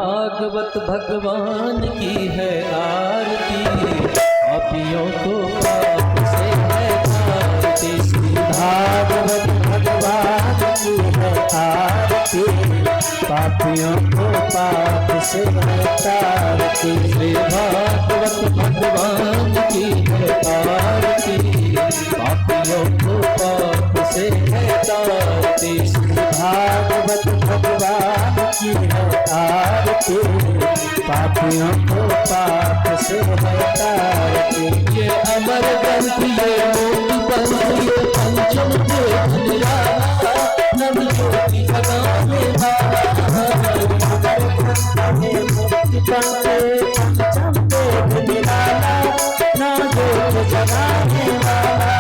भागवत भगवान की है आरती, पापियों को पाप से है तारती। श्री भागवत भगवान की है आरती, पापियों को पाप से है तारती। श्री भागवत भगवान की है आरती, पापियों को पाप से है तारती। श्री भागवत भगवान की है आरती, पापियों को पाप से है तारती। ये अमर ग्रंथ ये मोटी पंथ ये पंचम वेद निराला, नव ज्योति जगाने वाला। अमर ग्रंथ ये मोटी पंथ पंचम वेद निराला, नव ज्योति जगाने वाला।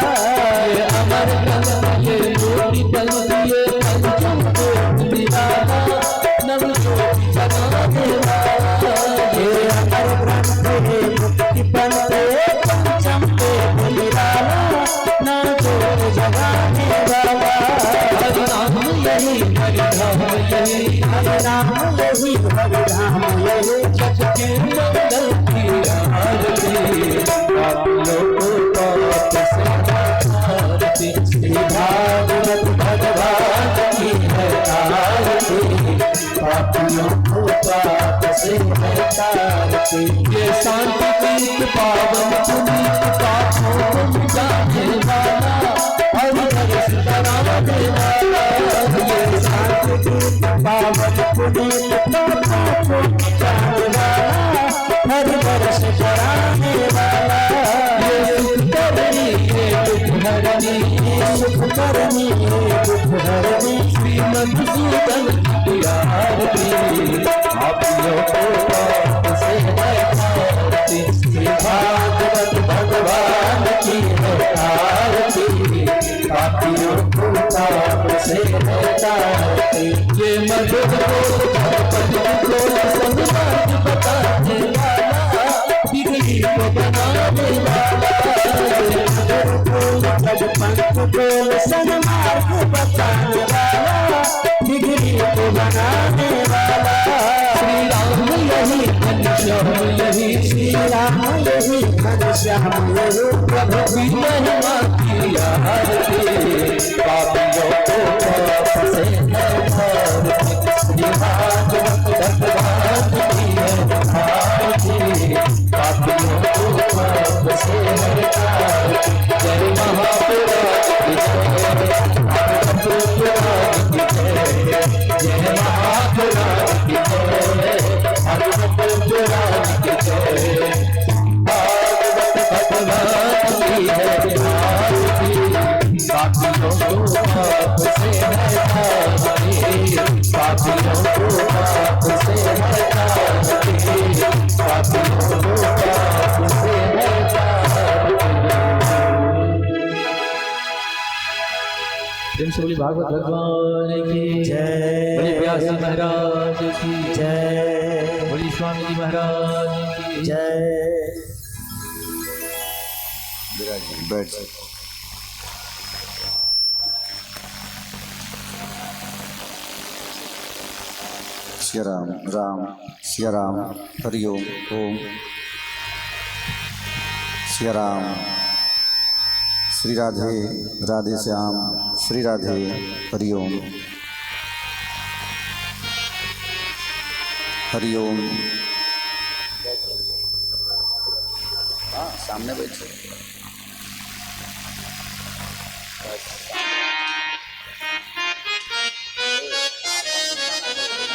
ये अमर ग्रंथ ये मोटी पंथ ये पंचम वेद निराला, नव ज्योति जगाने वाला। ये अमर ग्रंथ ये मुक्ति पंथ पंचम वेद निराला, नव ज्योति जगाने वाला। हरि नाम यही हरि धाम यही, हरि नाम यही हरि धाम यही, जग के मंगल की आरती, पापियों को पाप से तारती। श्री भागवत भगवान की है आरती, पापियों को पाप से है तारती। ये शांति गीत पावन पुनीत पापों को मिटाने वाला, हर दर्श कराने वाला। ये शांति गीत पावन पुनीत पापों को मिटाने वाला, हर वर्ष कराने वाला। ये सुख करनी ये दुख हरनी, सुख करनी दुख हरनी, श्री मधुसूदन की आरती, पापियों को पाप से है तारती। श्री भागवत भगवान की है आरती, पापियों को पाप से है तारती। ये मधुर बोल संवाद बताने वाला, बिगड़ी को बनाने वाला। पंथ बोल सन्मार्ग बताने वाला, बिगड़ी को बनाने वाला। श्री राम यही घनश्याम यही, श्री राम यही घनश्याम यही, प्रभु की महिमा की आरती, पापियों को पाप से है तारती। श्री भागवत भगवान की है आरती, पापियों को पाप से है तारती। जय महापुराण की जय, महापुराण की जय, जय महापुराण की जय, महापुराण की जय। भागवत भगवान की है आरती, पापियों को पाप से है तारती, पापियों को पाप से है तारती, पापियों को पाप से है तारती। प्रेम से बोली भागवत भगवान की जय। बोली व्यास जी महाराज की जय। बोली स्वामी जी महाराज की जय। बैठ सिया राम राम सिया राम हरिओम ओम सिया राम। श्री राधे राधे श्याम श्री राधे हरिओम हरिओम। हाँ सामने बैठे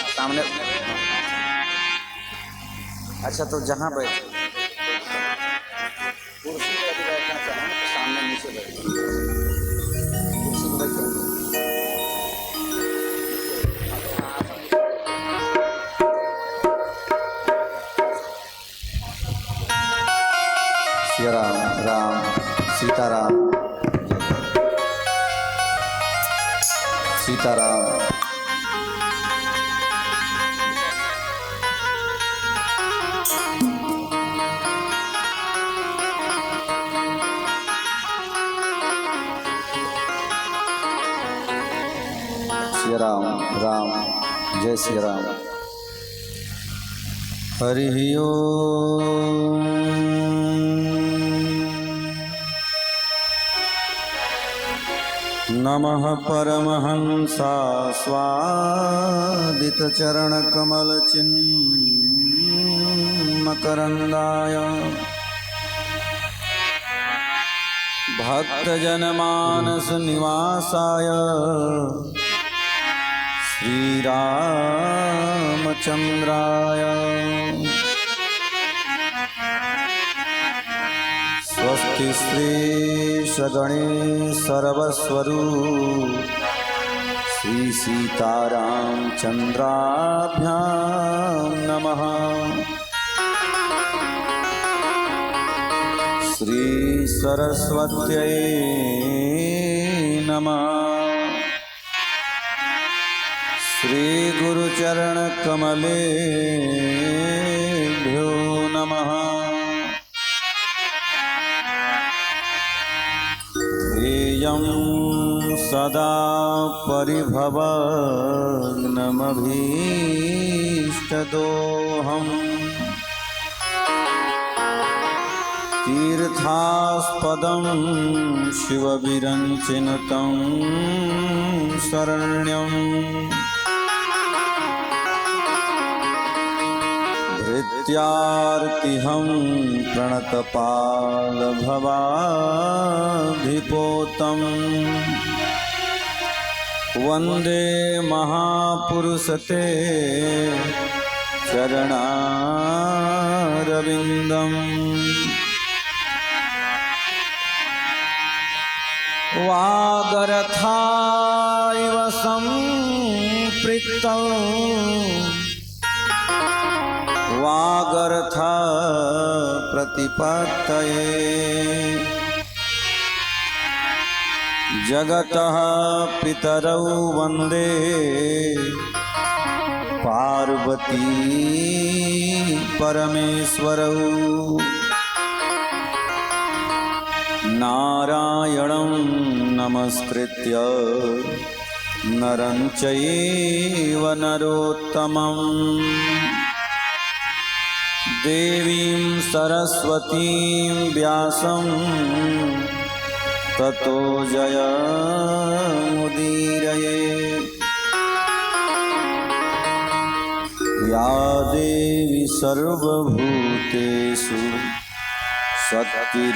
सामने। अच्छा तो जहाँ बैठे कुर्सी पे यदि बैठना चाहें तो सामने नीचे बैठे कुर्सी पे बैठे। सिया राम राम सीताराम सीताराम। सिया राम राम जय सिया राम। हरिः ओम्। नमः परमहंसास्वादितचरणकमलचिन्मकरन्दाय भक्तजनमानसनिवासाय श्रीरामचन्द्राय स्वस्ति श्री सगणेश सर्वस्वरूप श्री सीतारामचन्द्राभ्यां नमः। श्री सरस्वत्यै नमः। श्री गुरुचरणकमलेभ्यो नमः। ध्येयं सदा परिभवग्नमभीष्टदोहम् तीर्थास्पदं शिवविरञ्चिनुतं शरण्यम् धृत्यार्तिहं प्रणतपालभवाधिपोतं वन्दे महापुरुषते चरणारविन्दम्। वागरथाइव सम्पृक्तौ वागर्थ प्रतिपत्तये जगतः पितरौ वन्दे पार्वती परमेश्वरौ। नारायणं नमस्कृत्य नरं चैव नरोत्तमम् देवीं सरस्वतीं व्यासं ततो जयमुदीरयेत्। या देवी सर्वभूतेषु शक्तिरूपेण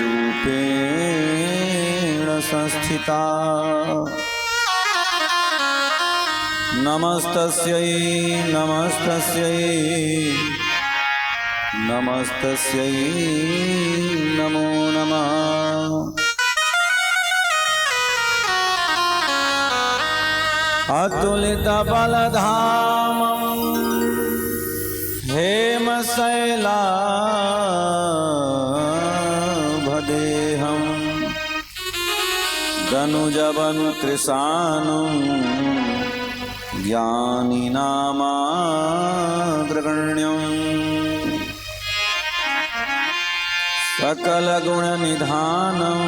संस्थिता नमस्तस्यै नमस्तस्यै नमस्तस्यै नमो नमः। अतुलितबलधामं हेमशैलाभदेहं दनुजवन्कृशानं ज्ञानिनामाग्रगण्यम् सकलगुणनिधानं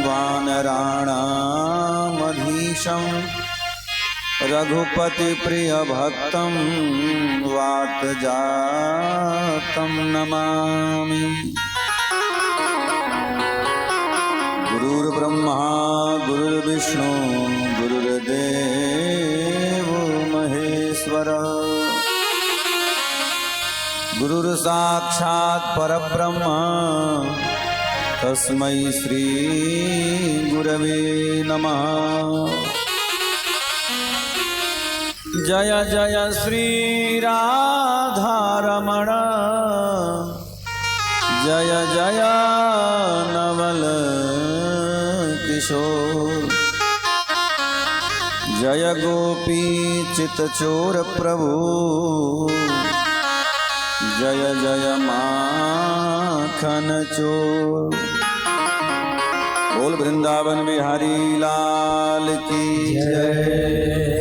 वानराणामधीशं रघुपतिप्रियभक्तं वातजातं नमामि। गुरुर्ब्रह्मा गुरुर्विष्णु गुरुर्देवो महेश्वरः गुरुर्साक्षात् परब्रह्म तस्मै श्री गुरवे नमः। जय जय श्री राधारमण जय जय नवल किशोर जय गोपी चितचोर प्रभु जय जय माखन चोर। बोल वृंदावन बिहारी लाल की जय।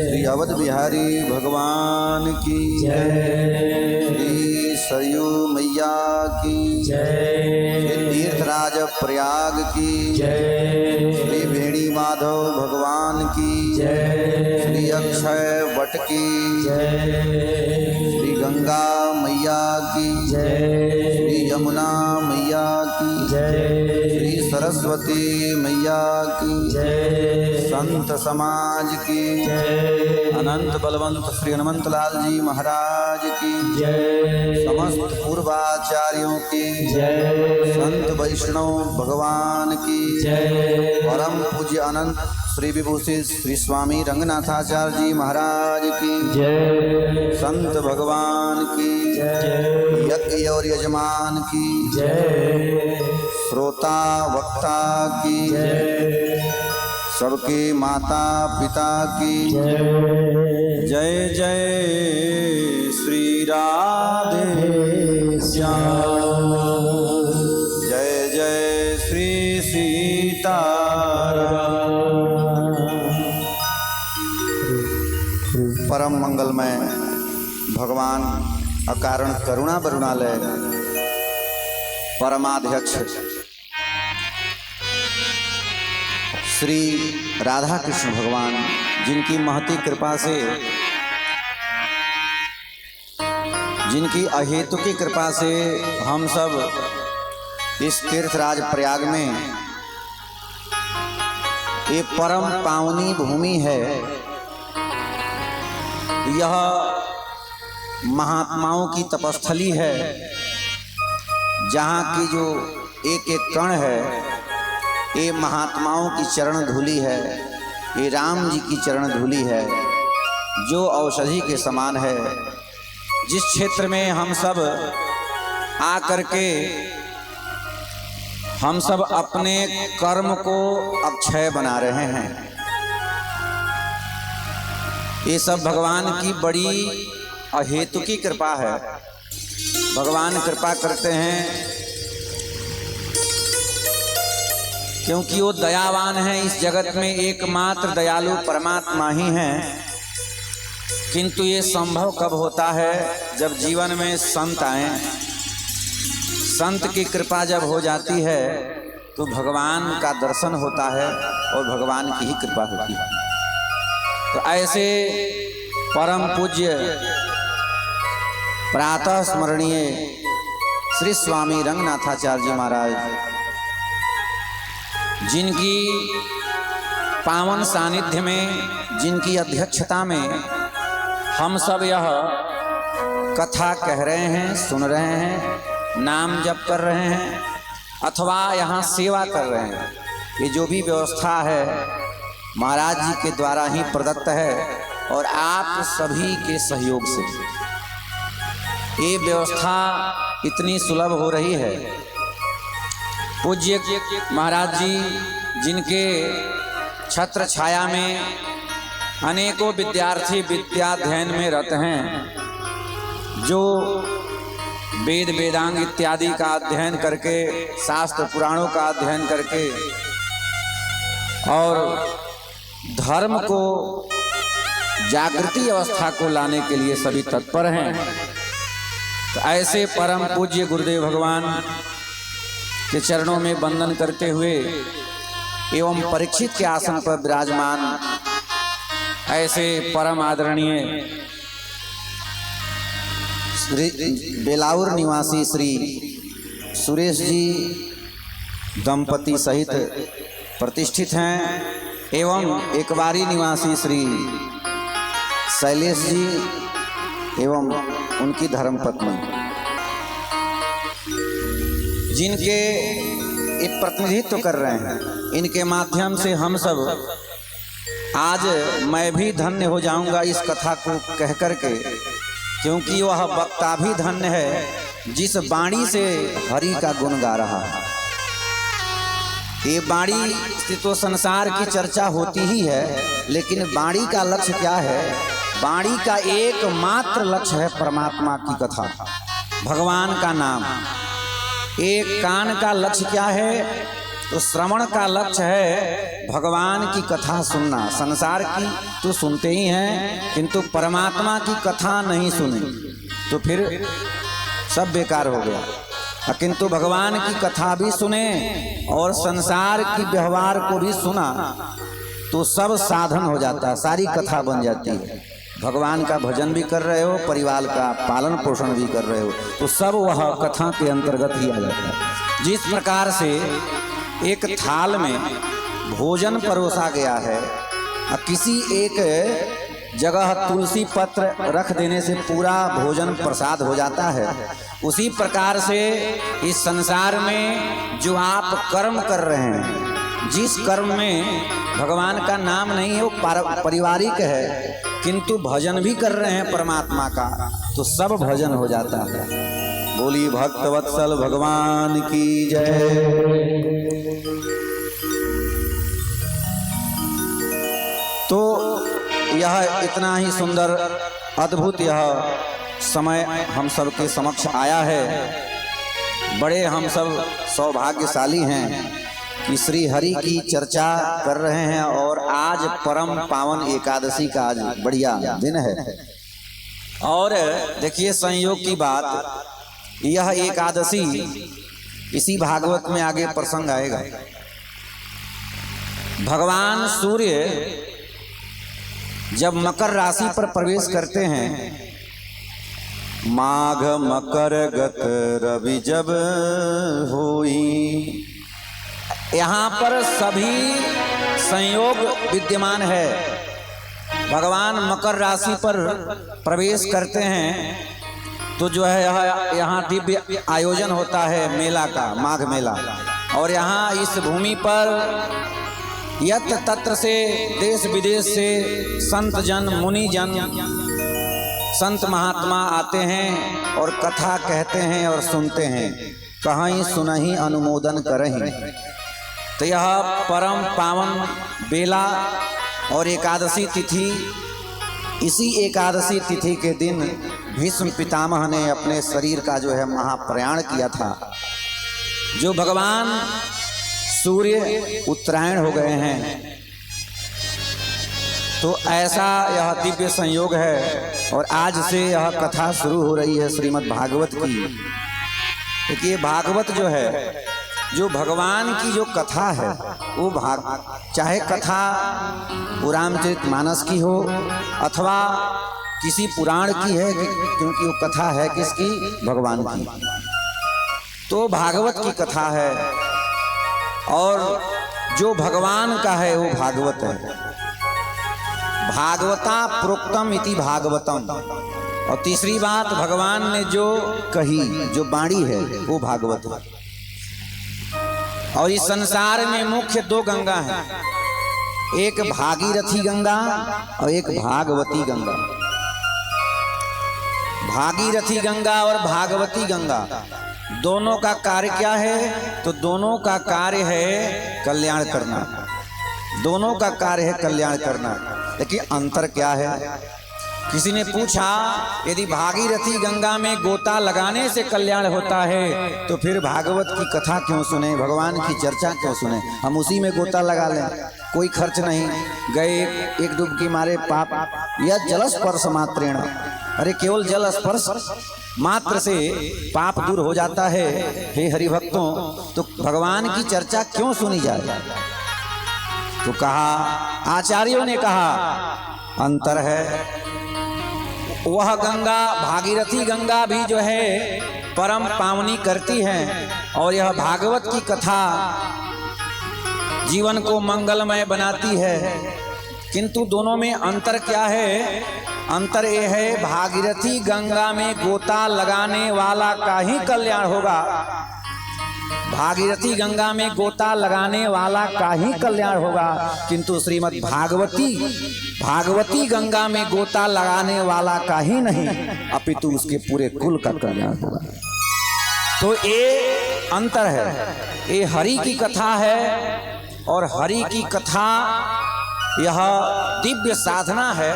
श्री अवध बिहारी भगवान की जय। श्री सरयू मैया की जय। श्री तीर्थराज प्रयाग की जय। श्री वेणी माधव भगवान की जय। श्री अक्षय वट की जय। श्री गंगा मैया की जय श्री यमुना मैया की जय श्री सरस्वती मैया की जय संत समाज की जय अनंत बलवंत श्री हनुमंत लाल जी महाराज की जय समस्त पूर्वाचार्यों की जय संत वैष्णव भगवान की जय परम पूज्य अनंत श्री विभूषित श्री स्वामी रंगनाथाचार्य जी महाराज की जय संत भगवान की जय यज्ञ और यजमान की जय श्रोता वक्ता की जय सबके माता पिता की जय जय जय श्री राधे श्याम जय जय श्री सीताराम। परम मंगलमय भगवान अकारण करुणा वरुणालय परमाध्यक्ष श्री राधा कृष्ण भगवान, जिनकी महती कृपा से, जिनकी अहेतुकी कृपा से हम सब इस तीर्थराज प्रयाग में ये परम पावनी भूमि है। यह महात्माओं की तपस्थली है, जहाँ की जो एक एक कण है ये महात्माओं की चरण धूलि है, ये राम जी की चरण धूलि है, जो औषधि के समान है। जिस क्षेत्र में हम सब आकर के हम सब अपने कर्म को अक्षय बना रहे हैं, ये सब भगवान की बड़ी अहेतुकी कृपा है। भगवान कृपा करते हैं क्योंकि वो दयावान हैं। इस जगत में एकमात्र दयालु परमात्मा ही हैं। किंतु ये संभव कब होता है? जब जीवन में संत आए। संत की कृपा जब हो जाती है तो भगवान का दर्शन होता है और भगवान की ही कृपा होती है। तो ऐसे परम पूज्य प्रातः स्मरणीय श्री स्वामी रंगनाथाचार्य जी महाराज, जिनकी पावन सानिध्य में, जिनकी अध्यक्षता में हम सब यह कथा कह रहे हैं, सुन रहे हैं, नाम जप कर रहे हैं अथवा यहाँ सेवा कर रहे हैं। ये जो भी व्यवस्था है महाराज जी के द्वारा ही प्रदत्त है और आप सभी के सहयोग से ये व्यवस्था इतनी सुलभ हो रही है। पूज्य महाराज जी, जिनके छत्र छाया में अनेकों विद्यार्थी विद्याध्ययन में रत हैं, जो वेद वेदांग इत्यादि का अध्ययन करके, शास्त्र पुराणों का अध्ययन करके और धर्म को, जागृति अवस्था को लाने के लिए सभी तत्पर हैं। तो ऐसे परम पूज्य गुरुदेव भगवान के चरणों में वंदन करते हुए एवं परीक्षित के आसन पर विराजमान ऐसे परम आदरणीय श्री बेलाउर निवासी श्री सुरेश जी दंपति सहित प्रतिष्ठित हैं एवं एकबारी निवासी श्री शैलेश जी एवं उनकी धर्मपत्नी, जिनके एक प्रतिनिधित्व कर रहे हैं। इनके माध्यम से हम सब आज मैं भी धन्य हो जाऊंगा इस कथा को कह करके, क्योंकि वह वक्ता भी धन्य है जिस वाणी से हरि का गुण गा रहा है। ये वाणी से तो संसार की चर्चा होती ही है, लेकिन वाणी का लक्ष्य क्या है? वाणी का एकमात्र लक्ष्य है परमात्मा की कथा, भगवान का नाम। एक कान का लक्ष्य क्या है? तो श्रवण का लक्ष्य है भगवान की कथा सुनना। संसार की तो सुनते ही हैं, किंतु परमात्मा की कथा नहीं सुने तो फिर सब बेकार हो गया। किंतु भगवान की कथा भी सुने और संसार की व्यवहार को भी सुना तो सब साधन हो जाता है, सारी कथा बन जाती है। भगवान का भजन भी कर रहे हो, परिवार का पालन पोषण भी कर रहे हो, तो सब वह कथा के अंतर्गत ही आ जाता है। जिस प्रकार से एक थाल में भोजन परोसा गया है, किसी एक जगह तुलसी पत्र रख देने से पूरा भोजन प्रसाद हो जाता है, उसी प्रकार से इस संसार में जो आप कर्म कर रहे हैं, जिस कर्म में भगवान का नाम नहीं है, वो पारिवारिक है, किंतु भजन भी कर रहे हैं परमात्मा का, तो सब भजन हो जाता है। बोली भक्तवत्सल भगवान की जय। तो यह इतना ही सुंदर अद्भुत यह समय हम सब के समक्ष आया है। बड़े हम सब सौभाग्यशाली हैं कि श्री हरि की चर्चा कर रहे हैं, और आज परम पावन एकादशी का आज बढ़िया दिन है। और देखिए संयोग की बात, यह एकादशी इसी भागवत में आगे प्रसंग आएगा। भगवान सूर्य जब मकर राशि पर प्रवेश करते हैं, माघ मकर गत रवि जब होई, यहाँ पर सभी संयोग विद्यमान है। भगवान मकर राशि पर प्रवेश करते हैं तो जो है यहाँ दिव्य आयोजन होता है मेला का, माघ मेला, और यहाँ इस भूमि पर यत्र तत्र से देश विदेश से संत जन मुनि जन संत महात्मा आते हैं और कथा कहते हैं और सुनते हैं, कहीं सुनहि अनुमोदन करहीं। तो यह परम पावन बेला और एकादशी तिथि, इसी एकादशी तिथि के दिन भीष्म पितामह ने अपने शरीर का जो है महाप्रयाण किया था। जो भगवान सूर्य उत्तरायण हो गए हैं, तो ऐसा यह दिव्य संयोग है। और आज से यह कथा शुरू हो रही है श्रीमद् भागवत की। देखिए भागवत जो है, जो भगवान की जो कथा है, वो चाहे कथा रामचरितमानस की हो अथवा किसी पुराण की है, क्योंकि वो कथा है किसकी, भगवान की, तो भागवत की कथा है। और जो भगवान का है वो भागवत है। भागवता प्रोक्तम इति भागवतम। और तीसरी बात, भगवान ने जो कही, जो बाणी है, वो भागवत है। और इस संसार में मुख्य दो गंगा हैं, एक भागीरथी गंगा और एक भागवती गंगा। भागीरथी गंगा और भागवती गंगा दोनों का कार्य क्या है, तो दोनों का कार्य है कल्याण करना। दोनों का कार्य है कल्याण करना। लेकिन अंतर क्या है? किसी ने पूछा, यदि भागीरथी गंगा में गोता लगाने से कल्याण होता है, तो फिर भागवत की कथा क्यों सुने, भगवान की चर्चा क्यों सुने? हम उसी में गोता लगा लें, कोई खर्च नहीं, गए एक डुबकी मारे पाप। यह जल स्पर्श मात्रेण, अरे केवल जल स्पर्श मात्र से पाप दूर हो जाता है। हे हरिभक्तों, तो भगवान की चर्चा क्यों सुनी जाए? तो कहा, आचार्यों ने कहा अंतर है। वह गंगा, भागीरथी गंगा भी जो है परम पावनी करती है, और यह भागवत की कथा जीवन को मंगलमय बनाती है। किंतु दोनों में अंतर क्या है? अंतर यह है, भागीरथी गंगा में गोता लगाने वाला का ही कल्याण होगा। भागीरथी गंगा में गोता लगाने वाला का ही कल्याण होगा, किंतु श्रीमद् भागवती गंगा में गोता लगाने वाला का ही नहीं, अपितु उसके पूरे कुल का कल्याण होगा। तो ये अंतर है। ये हरि की कथा है, और हरि की कथा यह दिव्य साधना है।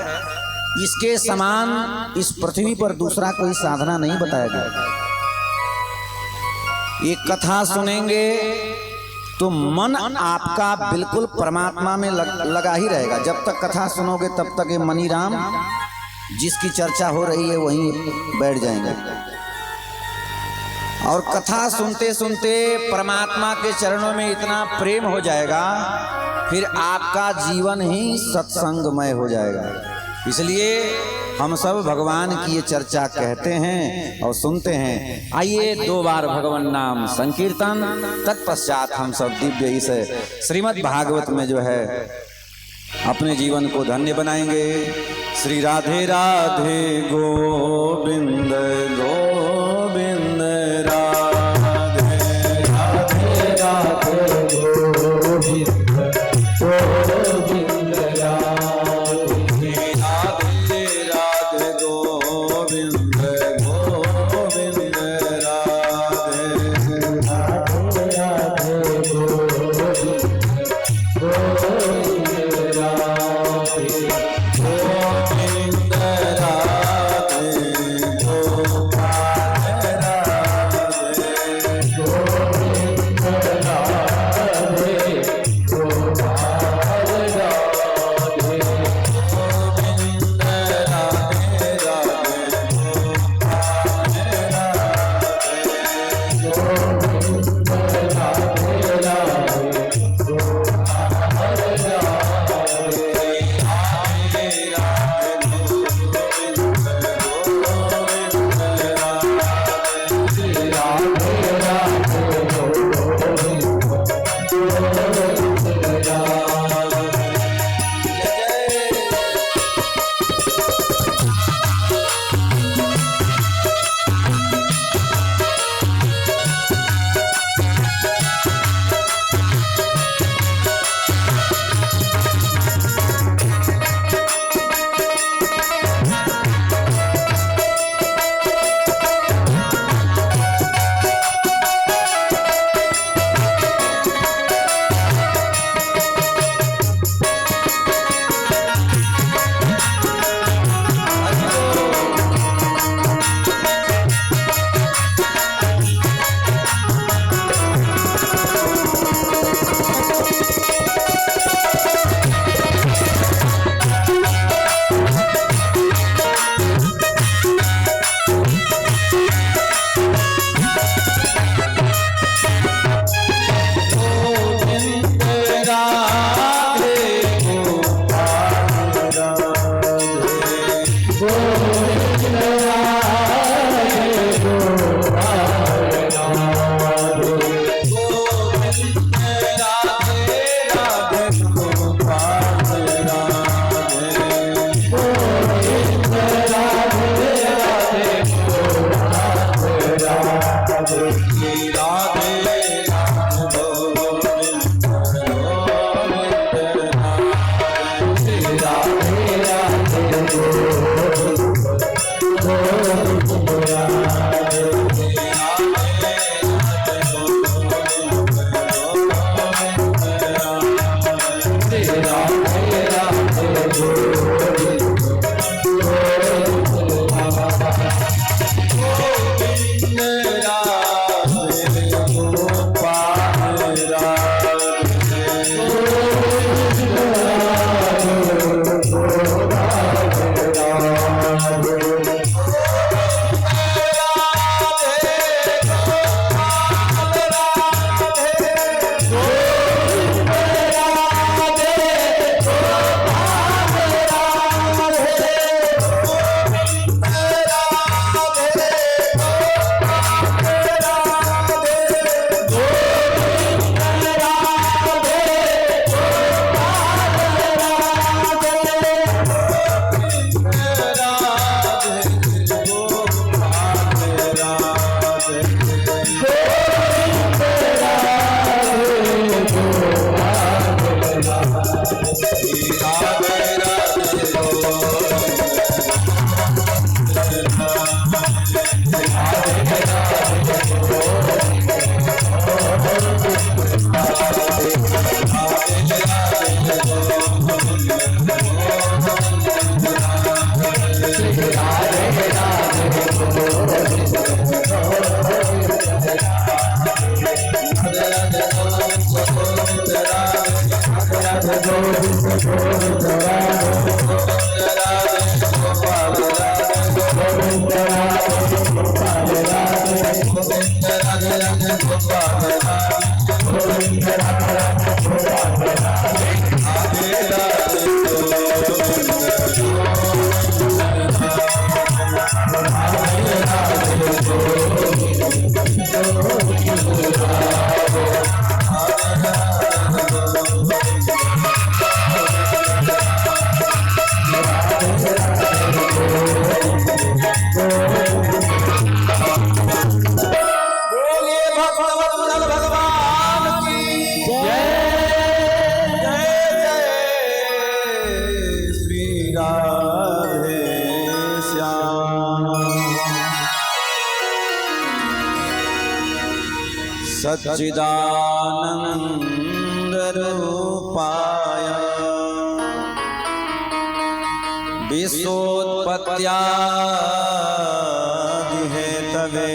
इसके समान इस पृथ्वी पर दूसरा कोई साधना नहीं बताया गया। ये कथा सुनेंगे तो मन आपका बिल्कुल परमात्मा में लगा ही रहेगा। जब तक कथा सुनोगे तब तक ये मनी राम जिसकी चर्चा हो रही है वहीं बैठ जाएंगे। और कथा सुनते सुनते परमात्मा के चरणों में इतना प्रेम हो जाएगा, फिर आपका जीवन ही सत्संगमय हो जाएगा। इसलिए हम सब भगवान की ये चर्चा कहते हैं और सुनते हैं। आइए 2 बार भगवान नाम संकीर्तन, तत्पश्चात हम सब दिव्य इस श्रीमद् भागवत में जो है अपने जीवन को धन्य बनाएंगे। श्री राधे राधे गोविंद गोविंद राधे राधे राधे गोविंद गोविंद राधे राधे राधे गोविंद गोविंद राधे राधे राधे गोविंद गोविंद राधे गोविंद राधे गोपाल राधे गोविंद राधे गोपाल राधे गोविंद राधे राधे गोपाल राधे गोविंद राधे Radhe Radhe बोलिए भक्तवत्सल भगवान की जय जय श्री राधे श्याम। सच्चिदानंद रूपाय विश्वोत्पत्त्यादि हेतवे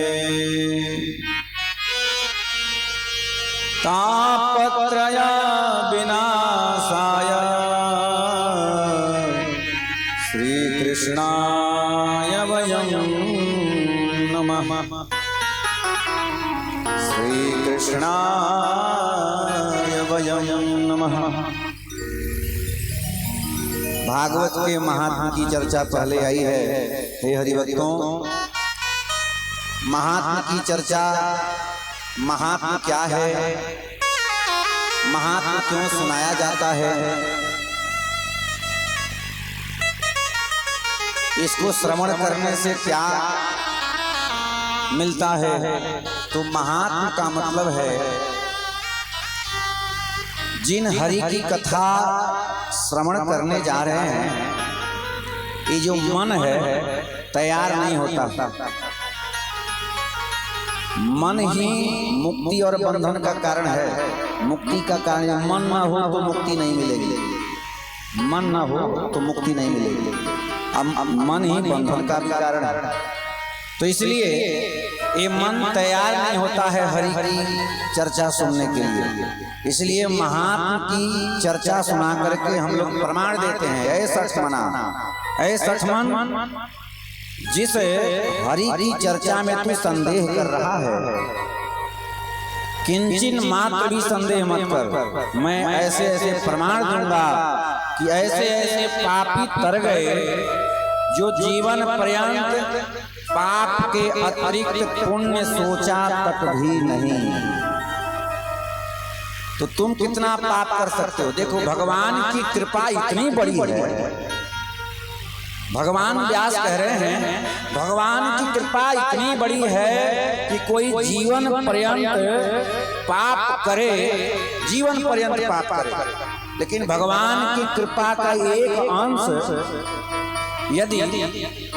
तापत्रय विनाशाय श्री कृष्णाय वयं नमः। श्री कृष्णाय वयं नमः। भागवत के महात्मा की चर्चा पहले आई है। हे हरिभक्तों, महात्मा की चर्चा, महात्मा क्या है, महात्मा क्यों सुनाया जाता है, इसको श्रवण करने से क्या मिलता है। तो महात्मा का मतलब है जिन हरि की कथा श्रवण करने जा रहे हैं, ये जो मन है तैयार नहीं होता। मन ही मुक्ति और बंधन का कारण है। मुक्ति का कारण, मन ना हो तो मुक्ति नहीं मिलेगी, मन ना हो तो मुक्ति नहीं मिलेगी। अब मन ही बंधन का भी कारण है। तो इसलिए ये मन तैयार नहीं होता है हरि की चर्चा सुनने के लिए। इसलिए महात्मा की चर्चा सुना करके हम लोग प्रमाण देते हैं। ऐसा मना, ऐसा मन जिस हरि की चर्चा में तू संदेह कर रहा है, किंचिन मात्र भी संदेह मत कर। मैं ऐसे ऐसे प्रमाण दूंगा कि ऐसे ऐसे पापी तर गए जो जीवन पर्यंत पाप के अतिरिक्त पुण्य सोचा तक भी नहीं। तो तुम कितना पाप कर सकते हो। देखो, भगवान की कृपा इतनी बड़ी है। भगवान व्यास कह रहे हैं, भगवान की कृपा इतनी बड़ी है कि कोई जीवन पर्यंत पाप करे, जीवन पर्यंत पाप करे, लेकिन भगवान की कृपा का एक अंश यदि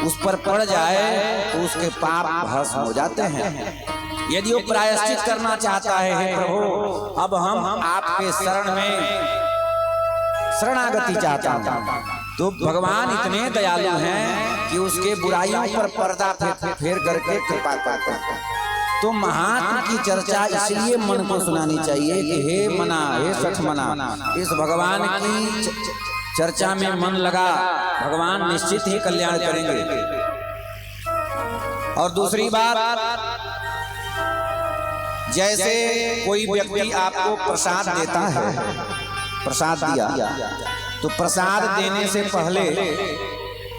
उस पर पड़ जाए तो उसके पाप भस्म हो जाते हैं। यदि वो प्रायश्चित करना चाहता है, हे प्रभु अब हम आपके शरण में शरणागति चाहता हूं, तो भगवान इतने दयालु हैं कि उसके बुराइयों पर पर्दा फेर करके कृपा करते हैं। तो महात्मा की चर्चा इसलिए मन को सुनानी चाहिए कि हे मना, हे सठ मना, इस भगवान की चर्चा में मन लगा, भगवान निश्चित ही कल्याण करेंगे। और दूसरी बात, जैसे कोई व्यक्ति आपको प्रसाद देता है, प्रसाद दिया तो प्रसाद देने से पहले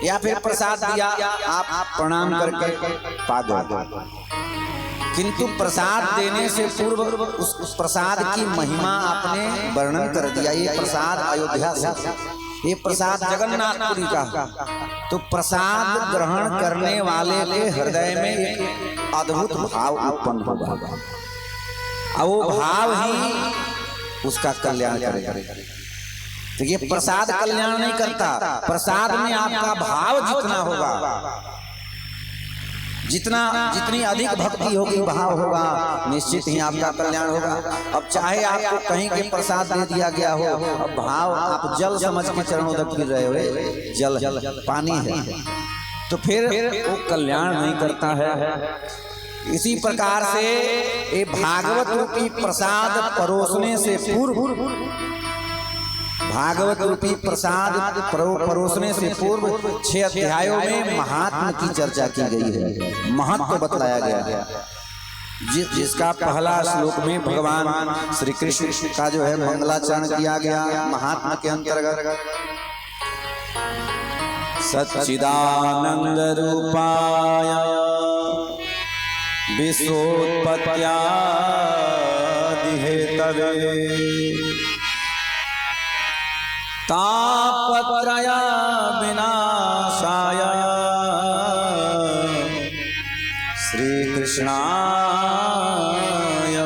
या फिर प्रसाद दिया आप प्रणाम करके पा गए, किंतु प्रसाद देने से पूर्व उस प्रसाद की महिमा आपने वर्णन कर दिया। ये प्रसाद अयोध्या से, ये प्रसाद जगन्नाथपुरी का। तो प्रसाद ग्रहण करने वाले के हृदय में एक अद्भुत भाव उत्पन्न होगा, और वो भाव ही उसका कल्याण करेगा। तो ये प्रसाद कल्याण नहीं करता, प्रसाद में आपका भाव जितना होगा, जितनी अधिक भक्ति होगी, भाव होगा, निश्चित ही आपका कल्याण होगा। अब चाहे आपको कहीं के प्रसाद दे दिया गया हो, अब भाव आप जल समझ के चरणों तक फिर रहे हो, जल पानी है, तो फिर वो कल्याण नहीं करता है। इसी प्रकार से ये भागवत रूपी प्रसाद परोसने से पूर्व, भागवत रूपी प्रसाद परोसने से पूर्व 6 अध्यायों में महात्मा की चर्चा की गई है, महत्व बतलाया गया है। जिसका पहला श्लोक में भगवान श्री कृष्ण का जो है मंगलाचरण किया गया महात्मा के अंतर्गत। सच्चिदानंद रूपाय विश्वोत्पत्त्यादि हेतवे तापत्रय विनाशाय श्री कृष्णाय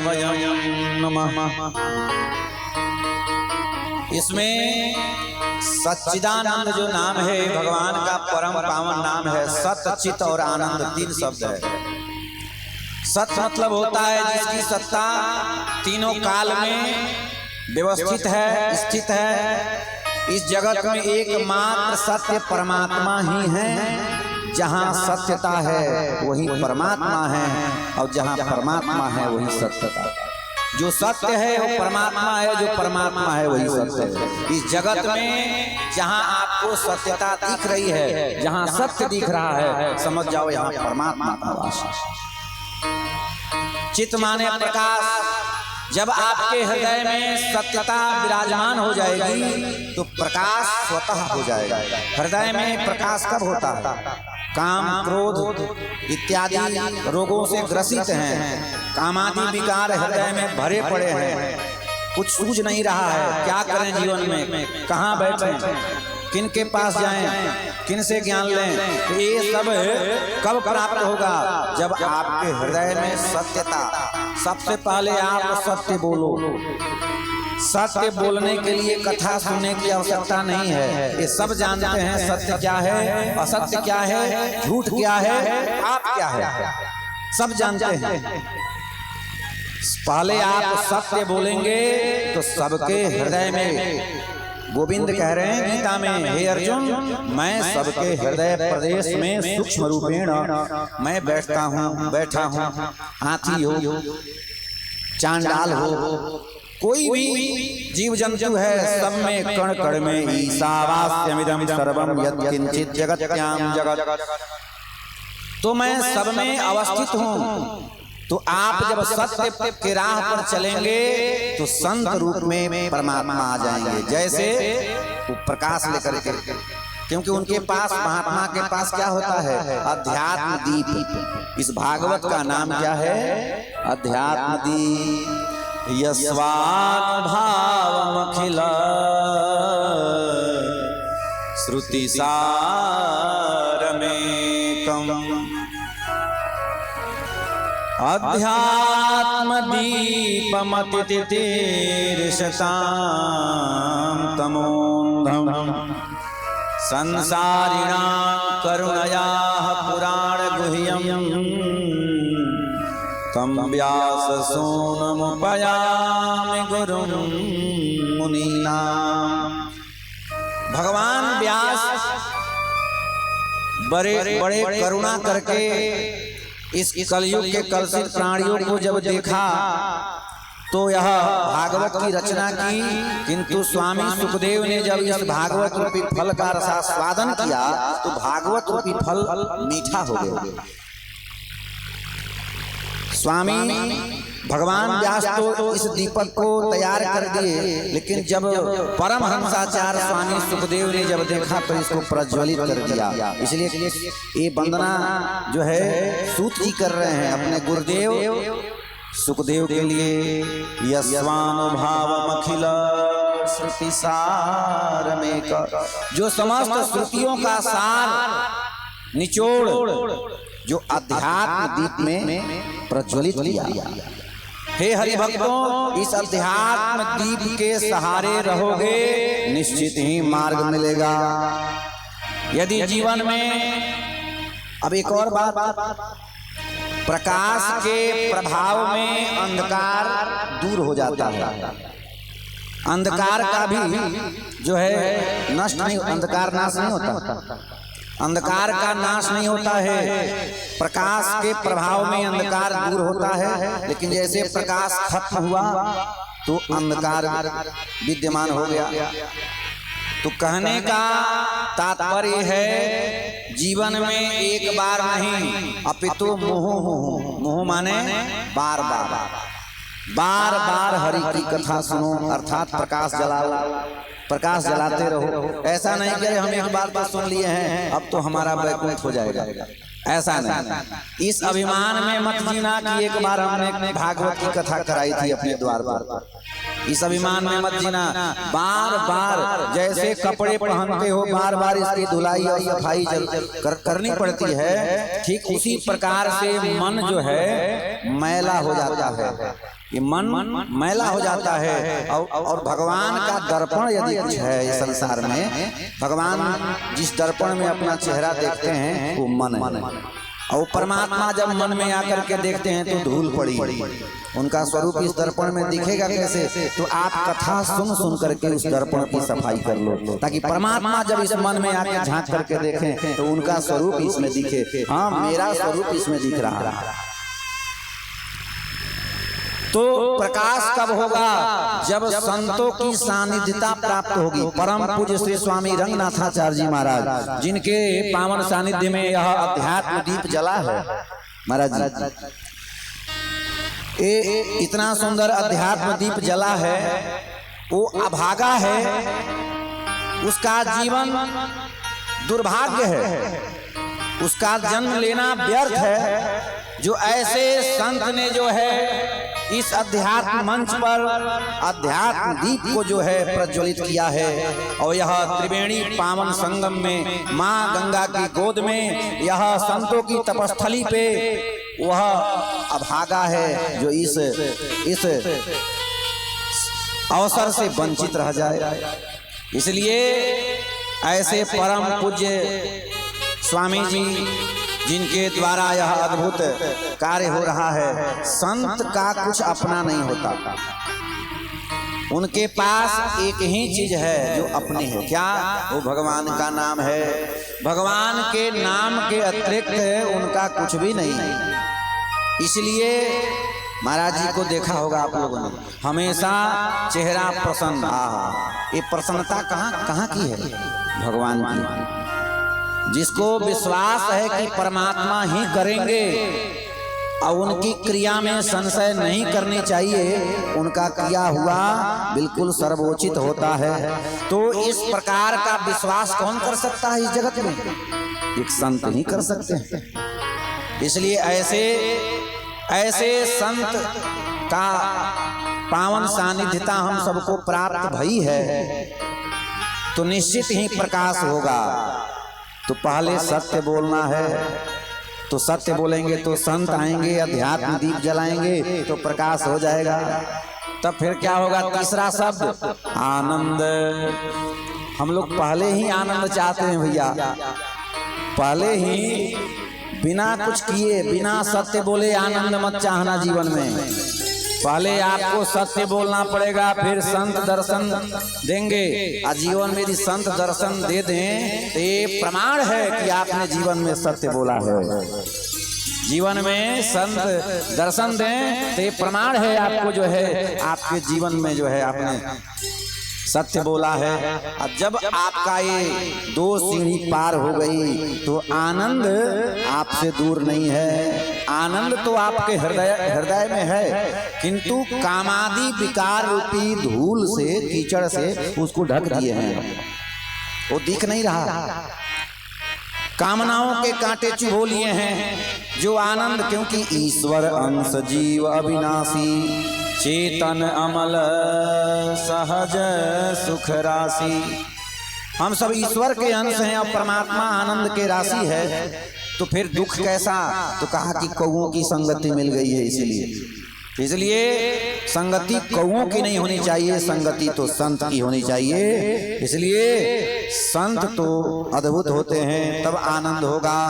वयं नमः। इसमें सच्चिदानंद जो नाम है भगवान का परम पावन नाम है। सत, चित और आनंद 3 शब्द है। सत मतलब होता है जिसकी सत्ता तीनों काल में व्यवस्थित है, स्थित है। इस जगत में एकमात्र सत्य परमात्मा ही है। जहाँ सत्यता है वही परमात्मा है, और जहाँ परमात्मा है वही सत्यता है। जो सत्य है वो परमात्मा है, जो परमात्मा है वही सत्य है। इस जगत में जहाँ आपको सत्यता दिख रही है, जहाँ सत्य दिख रहा है, समझ जाओ यहाँ परमात्मा का वास है। चित माने प्रकाश। जब आपके हृदय में सत्यता विराजमान हो जाएगी तो प्रकाश स्वतः हो जाएगा। हृदय में प्रकाश कब होता है? काम, क्रोध इत्यादि रोगों से ग्रसित हैं, कामादि विकार हृदय में भरे पड़े हैं, कुछ सूझ नहीं रहा है, क्या करें जीवन में, कहाँ बैठें, किन के पास जाएं, किन से ज्ञान लें। तो ये सब कब प्राप्त होगा? जब आपके हृदय में सत्यता। सबसे पहले आप सत्य बोलो। सत्य बोलने के लिए कथा सुनने की आवश्यकता नहीं है। ये सब जानते हैं सत्य क्या है, असत्य क्या है, झूठ क्या है, आप क्या है, सब जानते हैं। पहले आप सत्य बोलेंगे तो सबके हृदय में, गोविंद कह रहे हैं गीता में, हे अर्जुन मैं सबके हृदय प्रदेश में सूक्ष्म रूपेण मैं बैठता हूँ, बैठा हूँ। हाथी हो, चांडाल हो, कोई भी जीव जंतु है, सब में कण कण में ईशावास्यमिदं सर्वं यत्किंचित् जगत्यां जगत्। तो मैं सब में अवस्थित हूँ। तो आप जब सत्य के राह पर चलेंगे तो संत रूप में परमात्मा आ जाएंगे। जैसे वो प्रकाश लेकर के, क्योंकि उनके पास, महात्मा के पास क्या होता है? अध्यात्म दीप। इस भागवत का नाम क्या है? अध्यात्म दीप। यस्वानुभावमखिल श्रुतिसारमेकम् अध्यात्मदीपमतितितिर्षतां तमोन्धम् संसारिणां करुणयाः पुराणगुह्यम् तं व्याससूनुमुपयामि गुरुं मुनीनां। भगवान व्यास बड़े बड़े करुणा करके इस कलयुग के कलुषित प्राणियों को जब देखा तो यह भागवत की रचना की। किंतु स्वामी सुखदेव ने जब इस भागवत रूपी फल का रसास्वादन किया तो भागवत रूपी फल मीठा हो गया। स्वामी भगवान व्यास तो इस दीपक को तैयार कर दिए, लेकिन जब परमहंसाचार्य स्वामी सुखदेव ने जब देखा तो इसको प्रज्वलित कर दिया। इसलिए ये वंदना जो है सूत जी कर रहे हैं अपने गुरुदेव सुखदेव के लिए। यस्वानुभावमखिल श्रुतिसारमेक, जो समस्त श्रुतियों का सार निचोड़ जो अध्यात्म दीप में प्रज्वलित किया। हे हरि भक्तों, इस अध्यात्म दीप के सहारे रहोगे निश्चित ही मार्ग मिलेगा। यदि जीवन में, अब एक और बात, प्रकाश के प्रभाव में अंधकार दूर हो जाता है। अंधकार का भी जो है नष्ट नहीं, अंधकार नाश नहीं होता, अंधकार का नाश नहीं होता है। प्रकाश के प्रभाव में अंधकार दूर होता है, लेकिन जैसे प्रकाश खत्म हुआ तो अंधकार विद्यमान हो गया। तो कहने का तात्पर्य है जीवन में एक बार नहीं अपितु मोह माने बार बार बार बार हरि की कथा सुनो, अर्थात प्रकाश जलाओ, प्रकाश जलाते रहो। ऐसा नहीं कि हम एक बार तो सुन लिए हैं अब तो हमारा वैकुंठ हो जाएगा, ऐसा नहीं। इस अभिमान में मत जीना कि एक बार हमने भागवत की कथा कराई थी अपने द्वार पर। इस अभिमान में मत जीना। बार बार जैसे कपड़े पहनते हो बार बार इसकी धुलाई और सफाई करनी पड़ती है, ठीक उसी प्रकार से मन जो है मैला हो जाता है। ये मन मैला हो जाता है और भगवान का दर्पण यदि कुछ है इस संसार में, भगवान जिस दर्पण में अपना चेहरा देखते हैं वो मन है। और परमात्मा जब मन में आकर के देखते हैं तो धूल पड़ी, उनका स्वरूप इस दर्पण में दिखेगा कैसे? तो आप कथा सुन सुन करके उस दर्पण की सफाई कर लो, ताकि परमात्मा जब इस मन में आकर झांक करके देखें तो उनका स्वरूप इसमें दिखे। हाँ, मेरा स्वरूप इसमें दिख रहा है। तो प्रकाश कब होगा? जब संतों की सानिध्यता प्राप्त होगी। परम पूज्य श्री स्वामी रंगनाथाचार्य जी महाराज, जिनके पावन सानिध्य में यह अध्यात्म दीप जला है महाराज जी, इतना सुंदर अध्यात्म दीप जला है। वो अभागा है, उसका जीवन दुर्भाग्य है, उसका जन्म लेना व्यर्थ है। जो ऐसे संत ने जो है इस अध्यात्म मंच पर अध्यात्म दीप को जो है प्रज्वलित किया है, और यह त्रिवेणी पावन संगम में माँ गंगा की गोद में यह संतों की तपस्थली पे वह अभागा है जो इस अवसर से वंचित रह जाए। इसलिए ऐसे परम पूज्य स्वामी जी जिनके द्वारा यह अद्भुत कार्य हो रहा है, संत का कुछ अपना नहीं होता। उनके पास एक ही चीज है जो अपने है। क्या? वो भगवान का नाम है। भगवान के नाम के अतिरिक्त उनका कुछ भी नहीं है। इसलिए महाराज जी को देखा होगा आप लोगों ने, हमेशा चेहरा प्रसन्न। ये प्रसन्नता कहाँ की है? भगवान की। जिसको विश्वास है कि परमात्मा ही करेंगे और उनकी क्रिया में संशय नहीं करनी चाहिए, उनका किया हुआ बिल्कुल सर्वोचित होता है। तो इस प्रकार का विश्वास कौन कर सकता है इस जगत में? एक संत ही कर सकते हैं। इसलिए ऐसे संत का पावन सानिध्यता हम सबको प्राप्त भई है तो निश्चित ही प्रकाश होगा। तो पहले सत्य बोलना है, तो सत्य बोलेंगे तो संत आएंगे, अध्यात्म दीप जलाएंगे तो प्रकाश हो जाएगा। तब फिर क्या होगा? तीसरा शब्द आनंद। हम लोग पहले ही आनंद चाहते हैं भैया, पहले ही बिना कुछ किए बिना सत्य बोले आनंद मत चाहना जीवन में। पहले आपको सत्य बोलना पड़ेगा, फिर संत दर्शन देंगे। जीवन में यदि संत दर्शन दे दें तो ये प्रमाण है कि आपने जीवन में सत्य बोला है। जीवन में संत दर्शन दें तो ये प्रमाण है आपको जो है आपके जीवन में जो है आपने सत्य बोला है। अब जब आपका ये 2 सीढ़ी पार हो गई तो आनंद आपसे दूर नहीं है। आनंद तो आपके हृदय में है, किंतु कामादि विकार रूपी धूल से, कीचड़ से उसको ढक दिए हैं, वो दिख नहीं रहा। कामनाओं के कांटे चुभो लिए हैं जो आनंद, क्योंकि ईश्वर अंश जीव अविनाशी, चेतन अमल सहज सुख राशि। हम सब ईश्वर के अंश हैं और परमात्मा आनंद के राशि है, तो फिर दुख कैसा? तो कहा कि कौओं की संगति मिल गई है। इसलिए संगति कौओं की नहीं होनी चाहिए, संगति तो संत की होनी चाहिए। इसलिए संत तो अद्भुत होते हैं, तब आनंद होगा।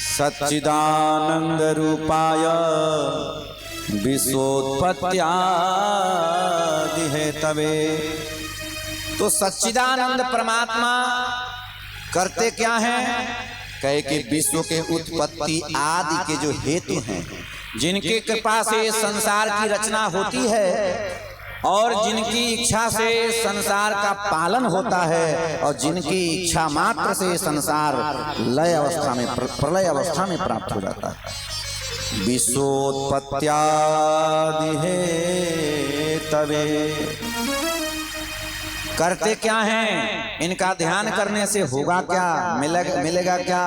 सच्चिदानंद रूपाय विश्वोत्पत्त्यादि है तबे। तो सच्चिदानंद परमात्मा करते क्या हैं? कहे कि विश्व के उत्पत्ति आदि के जो हेतु हैं, जिनके कृपा से संसार की रचना होती है और जिनकी इच्छा से संसार का पालन होता है और जिनकी इच्छा मात्र से संसार लय अवस्था में, प्रलय अवस्था में प्राप्त हो जाता है। विश्वोत्पत्त्यादि है तबे। करते क्या हैं, इनका ध्यान करने से होगा क्या, मिलेगा क्या।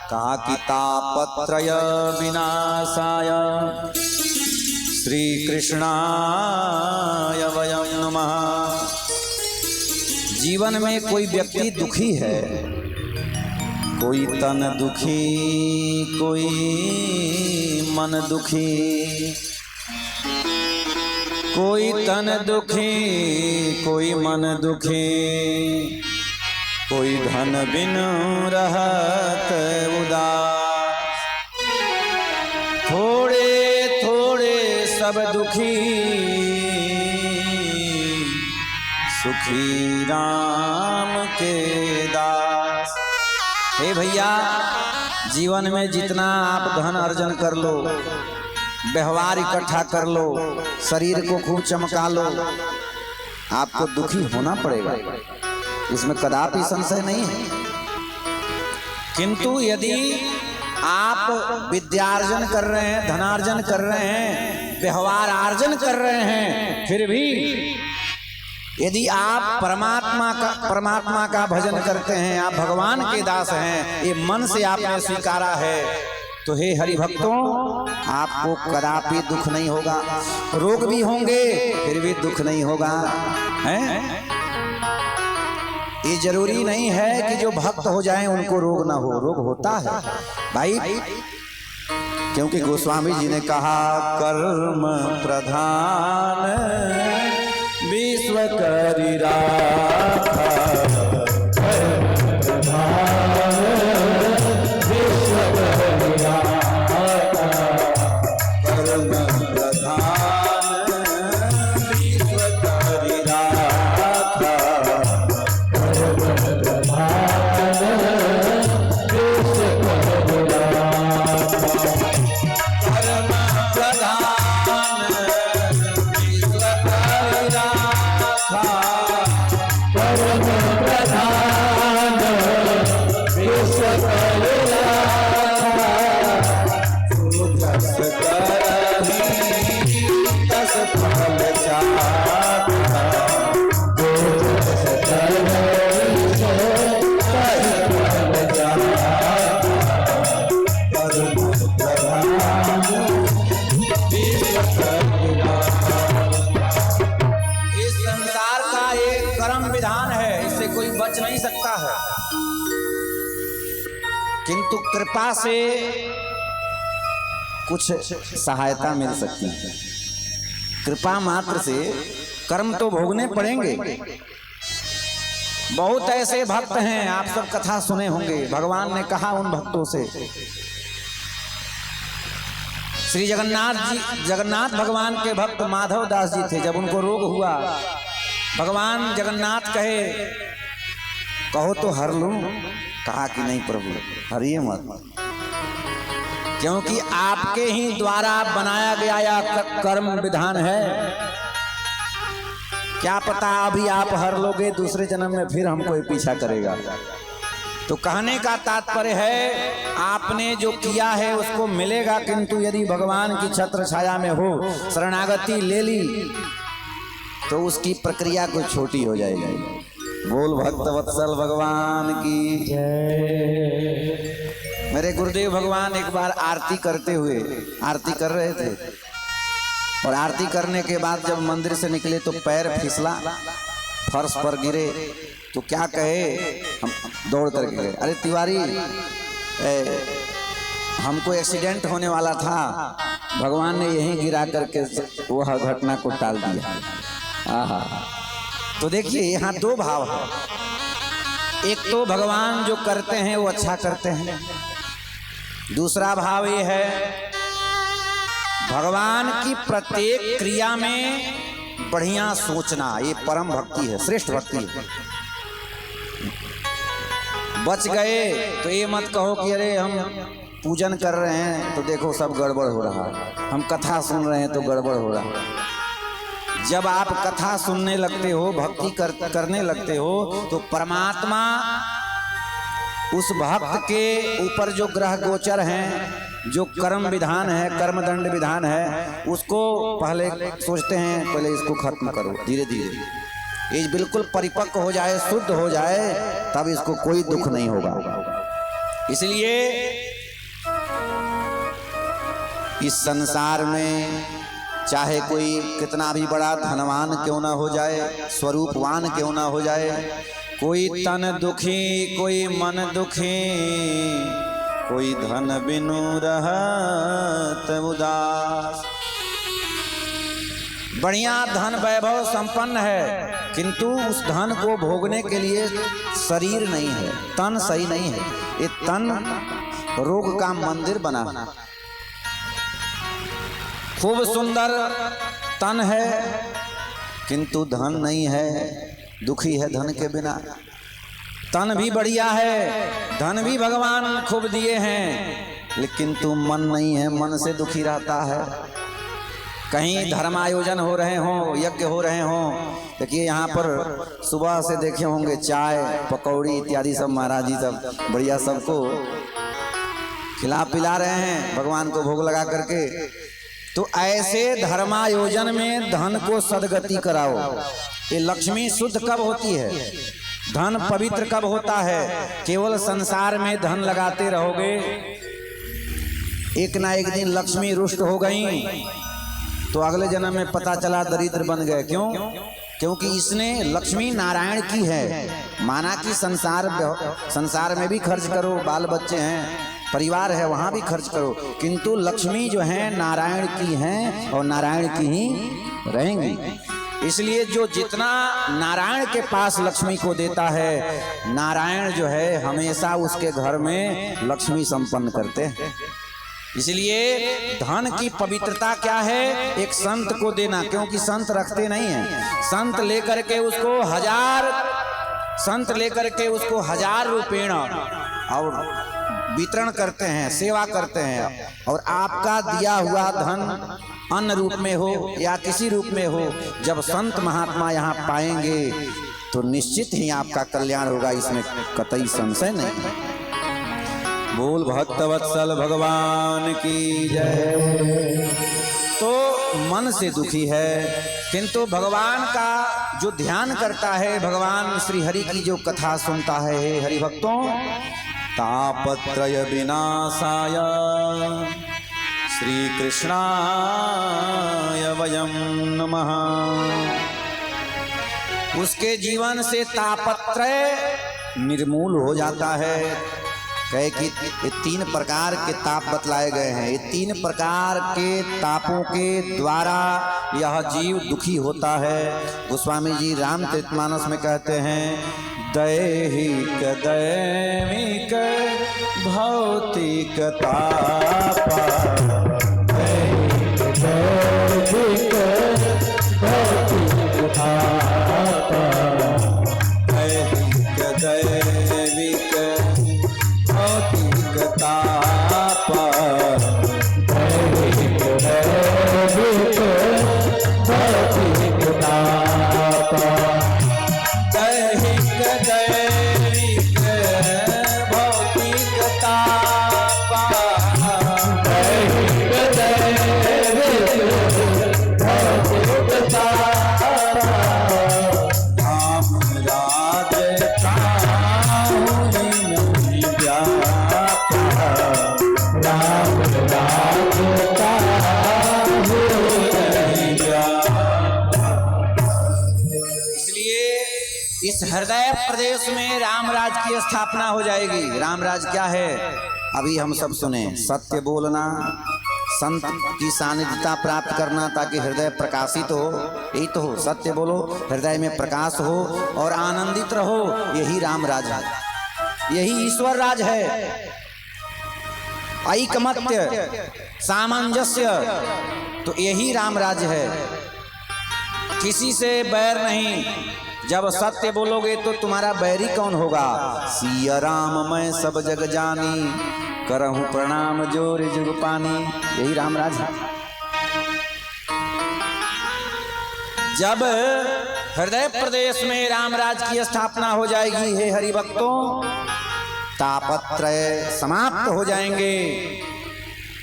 कहा कि तापत्रय विनाशाय श्री कृष्णाय वयं नमः। जीवन में कोई व्यक्ति दुखी है, कोई तन दुखी, कोई मन दुखी, कोई तन दुखी, कोई मन दुखी, कोई धन बिन रहत उदास। थोड़े थोड़े सब दुखी, सुखी राम के दास। हे भैया, जीवन में जितना आप धन अर्जन कर लो, व्यवहार इकट्ठा कर लो, शरीर को खूब चमका लो, आपको दुखी होना पड़ेगा, इसमें कदापि संशय नहीं है। किंतु यदि आप विद्यार्जन कर रहे हैं, धनार्जन कर रहे हैं, व्यवहार अर्जन कर रहे हैं, फिर भी यदि आप परमात्मा का भजन करते हैं, आप भगवान के दास हैं, ये मन से आपने स्वीकारा है, तो हे हरि भक्तों, आपको कदापि दुख नहीं होगा। रोग भी होंगे फिर भी दुख नहीं होगा, हैं? ये जरूरी नहीं है कि जो भक्त हो जाएं उनको रोग ना हो, रोग होता है भाई, क्योंकि गोस्वामी जी ने कहा कर्म प्रधान विश्व करि राखा, नहीं सकता है, किंतु कृपा से कुछ सहायता मिल सकती है। कृपा मात्र से कर्म तो भोगने पड़ेंगे। बहुत ऐसे भक्त हैं, आप सब कथा सुने होंगे, भगवान ने कहा उन भक्तों से, श्री जगन्नाथ भगवान के भक्त माधव दास जी थे। जब उनको रोग हुआ, भगवान जगन्नाथ कहे कहो तो हर लूं, कहा कि नहीं प्रभु हरिए मत, क्योंकि आपके ही द्वारा बनाया गया यह कर्म विधान है। क्या पता अभी आप हर लोगे, दूसरे जन्म में फिर हमको पीछा करेगा। तो कहने का तात्पर्य है, आपने जो किया है उसको मिलेगा, किंतु यदि भगवान की छत्र छाया में हो, शरणागति ले ली, तो उसकी प्रक्रिया कुछ छोटी हो जाएगी। बोल भक्त वत्सल भगवान की जय। मेरे गुरुदेव भगवान एक बार आरती करते हुए, आरती कर रहे थे, और आरती करने के बाद जब मंदिर से निकले तो पैर फिसला, फर्श पर गिरे, तो क्या कहे, हम दौड़ करके गए, अरे तिवारी हमको एक्सीडेंट होने वाला था, भगवान ने यहीं गिरा करके वह घटना को टाल दिया। आहा, तो देखिए यहाँ दो भाव है, एक तो भगवान जो करते हैं वो अच्छा करते हैं, दूसरा भाव ये है भगवान की प्रत्येक क्रिया में बढ़िया सोचना, ये परम भक्ति है, श्रेष्ठ भक्ति है। बच गए तो ये मत कहो कि अरे हम पूजन कर रहे हैं तो देखो सब गड़बड़ हो रहा है, हम कथा सुन रहे हैं तो गड़बड़ हो रहा है। जब आप कथा सुनने लगते हो, भक्ति करने लगते हो, तो परमात्मा उस भक्त के ऊपर जो ग्रह गोचर हैं, जो कर्म विधान है, कर्मदंड विधान है, उसको पहले सोचते हैं, पहले इसको खत्म करो धीरे धीरे, ये बिल्कुल परिपक्व हो जाए, शुद्ध हो जाए, तब इसको कोई दुख नहीं होगा। इसलिए इस संसार में चाहे कोई कितना भी बड़ा धनवान क्यों ना हो जाए, स्वरूपवान क्यों ना हो जाए, कोई तन दुखी, कोई मन दुखी, कोई धन बिनु रहत उदास। बढ़िया धन वैभव संपन्न है, किंतु उस धन को भोगने के लिए शरीर नहीं है, तन सही नहीं है। ये तन रोग का मंदिर बना, खूब सुंदर तन है किंतु धन नहीं है, दुखी है धन के बिना। तन भी बढ़िया है, धन भी भगवान खूब दिए हैं, लेकिन तू मन नहीं है, मन से दुखी रहता है। कहीं धर्म आयोजन हो रहे हों, यज्ञ हो रहे हों, देखिए यहाँ पर सुबह से देखे होंगे चाय पकौड़ी इत्यादि सब महाराज जी सब बढ़िया सबको खिला पिला रहे हैं भगवान को भोग लगा करके। तो ऐसे धर्मायोजन में धन को सदगति कराओ। ये लक्ष्मी शुद्ध कब होती है, धन पवित्र कब होता है? केवल संसार में धन लगाते रहोगे, एक ना एक दिन लक्ष्मी रुष्ट हो गई तो अगले जन्म में पता चला दरिद्र बन गए। क्यों? क्योंकि इसने लक्ष्मी नारायण की है। माना कि संसार में भी खर्च करो, बाल बच्चे हैं, परिवार है, वहां भी खर्च करो, किंतु लक्ष्मी जो है नारायण की हैं और नारायण की ही रहेंगी। इसलिए जो जितना नारायण के पास लक्ष्मी को देता है, नारायण जो है हमेशा उसके घर में लक्ष्मी संपन्न करते हैं। इसलिए धन की पवित्रता क्या है? एक संत को देना, क्योंकि संत रखते नहीं हैं। संत लेकर के उसको हजार रुपये और वितरण करते हैं, सेवा करते हैं। और आपका दिया हुआ धन अन्न रूप में हो या किसी रूप में हो, जब संत महात्मा यहाँ पाएंगे तो निश्चित ही आपका कल्याण होगा, इसमें कतई संशय नहीं। बोल भक्तवत्सल भगवान की जय। तो मन से दुखी है, किंतु भगवान का जो ध्यान करता है, भगवान श्री हरि की जो कथा सुनता है, हे हरि भक्तों, तापत्रय विनाशाय श्री कृष्णाय वयं नमः। उसके जीवन से तापत्रय निर्मूल हो जाता है। कहे कि ये 3 प्रकार के ताप बतलाए गए हैं। ये 3 प्रकार के तापों के द्वारा यह जीव दुखी होता है। गोस्वामी जी रामचरितमानस में कहते हैं, दैहिक दैविक भौतिक तापा, दैहिक दैविक भौतिक तापा, दैहिक दैविक भौतिक तापा, दैहिक दैविक भौतिक तापा, दैहिक दैविक भौतिक तापा, दैहिक दैविक भौतिक तापा, राम राज इस हृदय प्रदेश में रामराज की स्थापना हो जाएगी। रामराज क्या है? अभी हम सब सुने, सत्य बोलना, संत की सानिध्यता प्राप्त करना ताकि हृदय प्रकाशित हो, यही तो हो। सत्य बोलो, हृदय में प्रकाश हो और आनंदित रहो, यही रामराज है, यही ईश्वर राज है। ऐकमत्य सामंजस्य, तो यही रामराज है। किसी से बैर नहीं। जब सत्य बोलोगे तो तुम्हारा बैरी कौन होगा? सिया राम मैं सब जग जानी, करहूं प्रणाम जोर जुग पानी, यही रामराज है। जब हृदय प्रदेश में रामराज की स्थापना हो जाएगी, हे हरि भक्तों, तापत्रय समाप्त हो जाएंगे।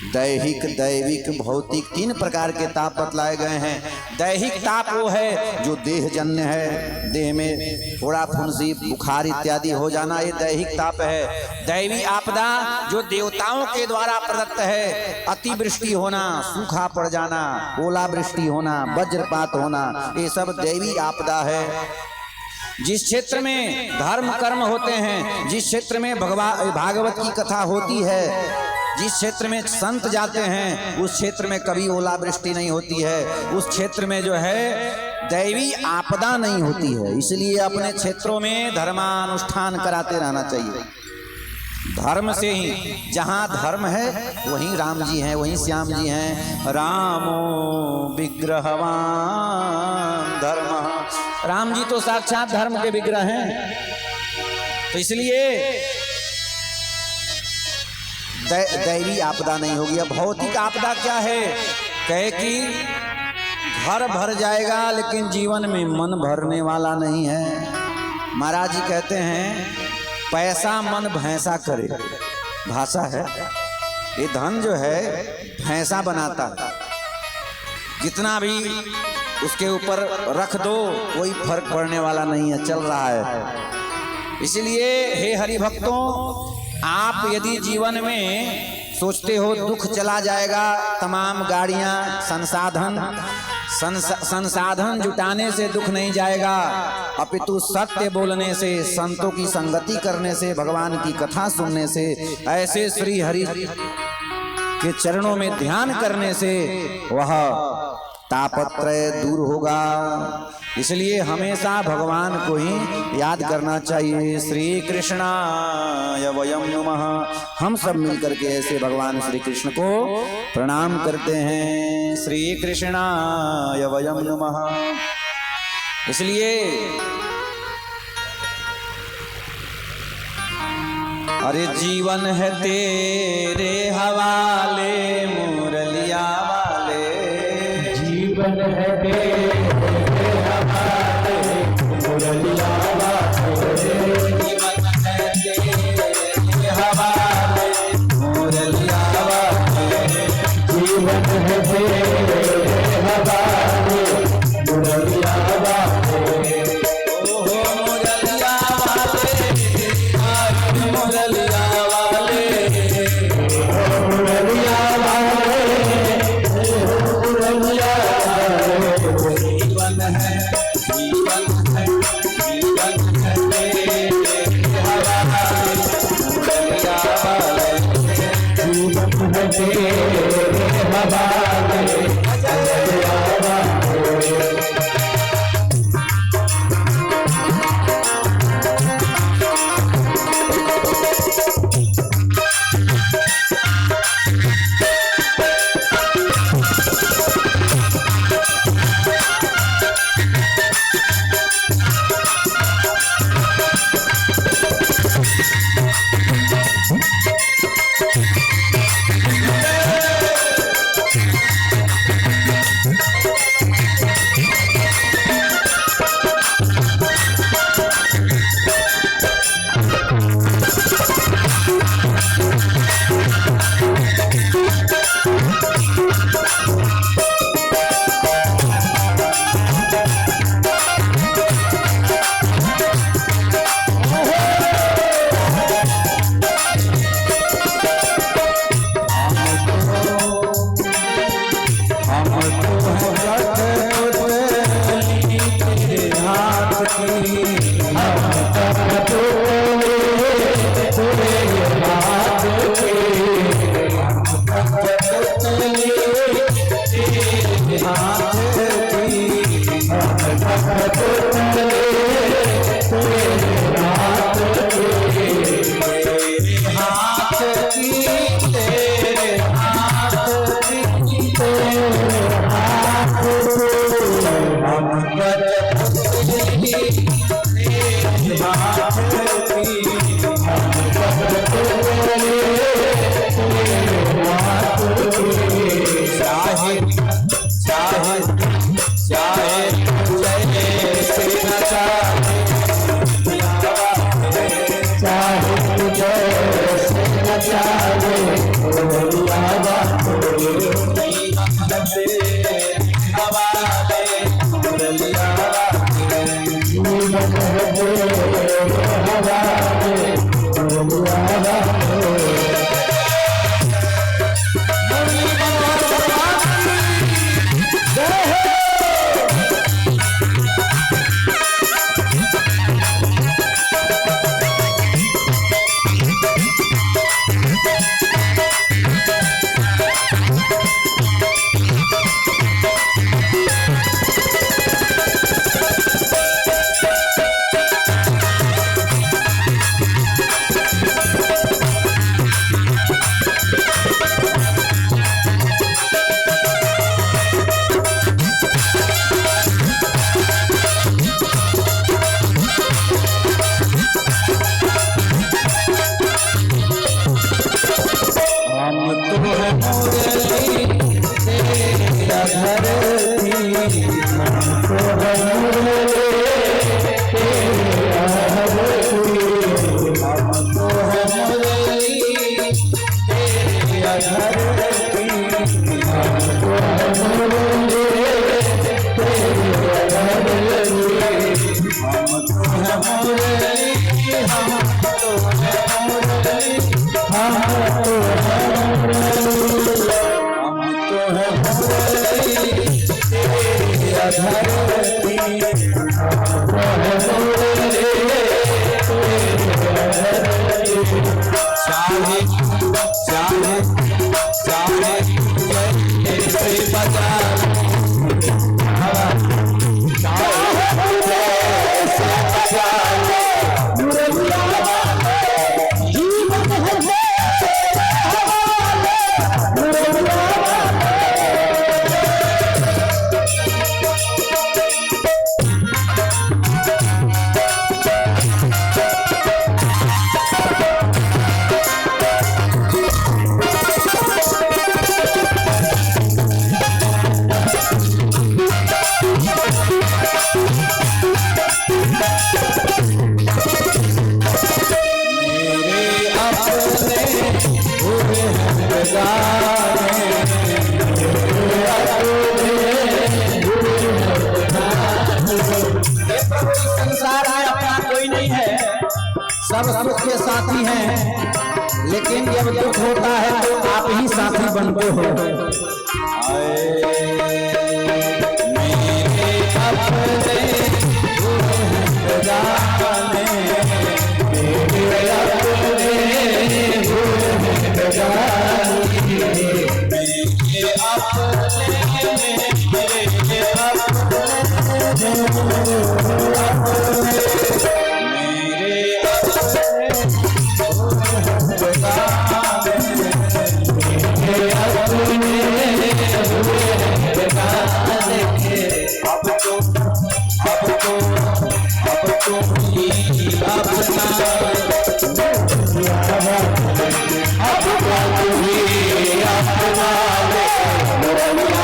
दैहिक, दैविक, भौतिक, 3 प्रकार के ताप बतलाए गए हैं। दैहिक ताप वो है जो देहजन्य है, देह में फोड़ा फुंसी बुखार इत्यादि हो जाना, ये दैहिक ताप है। दैवी आपदा जो देवताओं के द्वारा प्रदत्त है, अतिवृष्टि होना, सूखा पड़ जाना, ओलावृष्टि होना, वज्रपात होना, ये सब दैवी आपदा है। जिस क्षेत्र में धर्म कर्म होते हैं, जिस क्षेत्र में भागवत की कथा होती है, जिस क्षेत्र में संत जाते हैं, उस क्षेत्र में कभी ओलावृष्टि नहीं होती है, उस क्षेत्र में जो है दैवी आपदा नहीं होती है। इसलिए अपने क्षेत्रों में धर्मानुष्ठान कराते रहना चाहिए। धर्म से ही, जहाँ धर्म है वहीं राम जी हैं, वहीं श्याम जी हैं। रामो विग्रहवान धर्म, राम जी तो साक्षात धर्म के विग्रह हैं। तो इसलिए दैवी आपदा नहीं होगी। अब भौतिक आपदा क्या है? कहे कि घर भर जाएगा लेकिन जीवन में मन भरने वाला नहीं है। महाराज जी कहते हैं पैसा मन भैंसा करे, भाषा है। ये धन जो है भैंसा बनाता है, जितना भी उसके ऊपर रख दो कोई फर्क पड़ने वाला नहीं है, चल रहा है। इसलिए हे हरि भक्तों, आप यदि जीवन में सोचते हो दुख चला जाएगा, तमाम गाड़ियां संसाधन जुटाने से दुख नहीं जाएगा, अपितु सत्य बोलने से, संतों की संगति करने से, भगवान की कथा सुनने से, ऐसे श्री हरि के चरणों में ध्यान करने से वह तापत्रय दूर होगा। इसलिए हमेशा भगवान को ही याद करना चाहिए। श्री कृष्णाय वयं नमः। हम सब मिलकर के ऐसे भगवान श्री कृष्ण को प्रणाम करते हैं। श्री कृष्णाय वयं नमः। इसलिए अरे जीवन है तेरे हवाले मुरलिया वाले, जीवन है तेरे हवाले मुरलिया वाले, जीवन है तेरे हवाले मुरलिया वाले, जीवन है तेरे हवाले मुरलिया वाले, ओहो मुरलिया वाले, आज मुरलिया वाले, मुरलिया वाले, मुरलिया वाले, जीवन है तेरे हवाले मुरलिया वाले, जीवन है तेरे हवाले मुरलिया वाले। हवाले मुरलिया सब सुख के साथी हैं, लेकिन जब दुख होता है तो आप ही साथी बनते हो। मेरे अपने जाने, मेरे अपने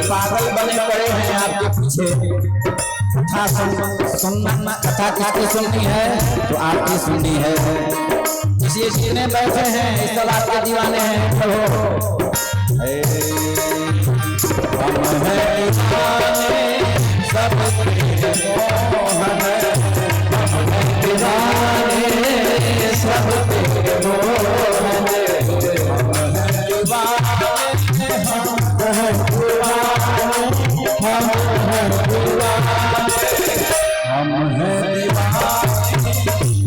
पागल बने पड़े हैं आपके पीछे। कथा सुनना, कथा किसकी सुननी है तो आपकी सुननी है। इसी जीने बैठे हैं, इस सब आपके दीवाने हैं। प्रभु हम हैं दीवाने, सब दीवाने, सब हम हैं दीवाने,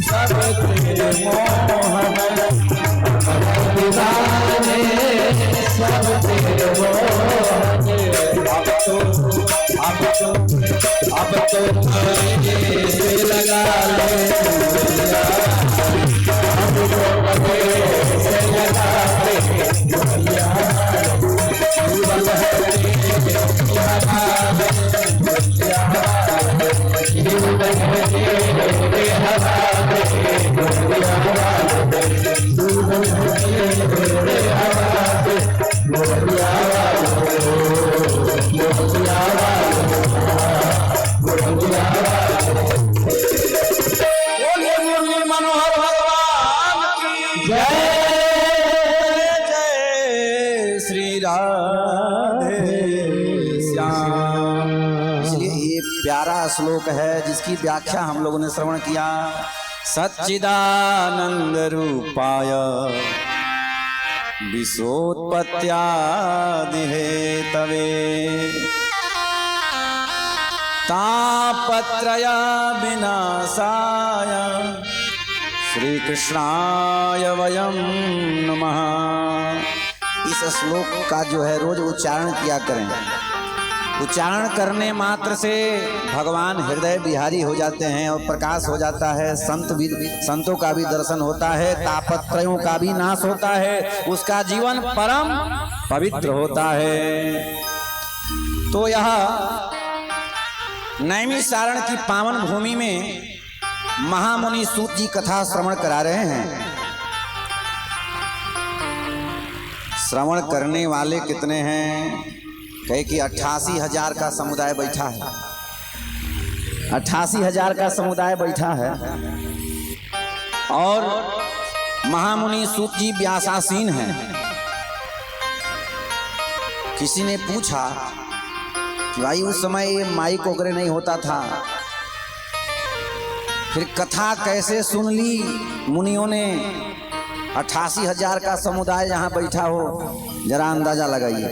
सब तेरे मोहन। अब तो गले से लगा ले मोरिया वाली, अब तो गले से लगा ले मोरिया वाली, जीवन है तेरा हवाले मोरिया वाली, जीवन है तेरा हवाले मोरिया वाली, जीवन है तेरा हवाले मोरिया वाली, मोरिया वाली। मनोहर भगवान की जय जय श्री राधे श्याम। इसलिए ये प्यारा श्लोक है जिसकी व्याख्या हम लोगों ने श्रवण किया। सच्चिदानंद रूपाय विश्वोत्पत्त्यादि हेतवे तापत्रय विनाशाय श्री कृष्णाय वयं नमः। इस श्लोक का जो है रोज उच्चारण किया करें। उच्चारण करने मात्र से भगवान हृदय बिहारी हो जाते हैं और प्रकाश हो जाता है। संतों का भी दर्शन होता है, तापत्रयों का भी नाश होता है, उसका जीवन परम पवित्र होता है। तो यह नैमिषारण्य की पावन भूमि में महामुनि सूत जी कथा श्रवण करा रहे हैं। श्रवण करने वाले कितने हैं? कहे कि 88,000 का समुदाय बैठा है। 88,000 का समुदाय बैठा है और महामुनि सूत जी व्यासासीन हैं। किसी ने पूछा कि भाई उस समय ये माइक वगैरह नहीं होता था, फिर कथा कैसे सुन ली मुनियों ने? 88,000 का समुदाय यहाँ बैठा हो, जरा अंदाजा लगाइए।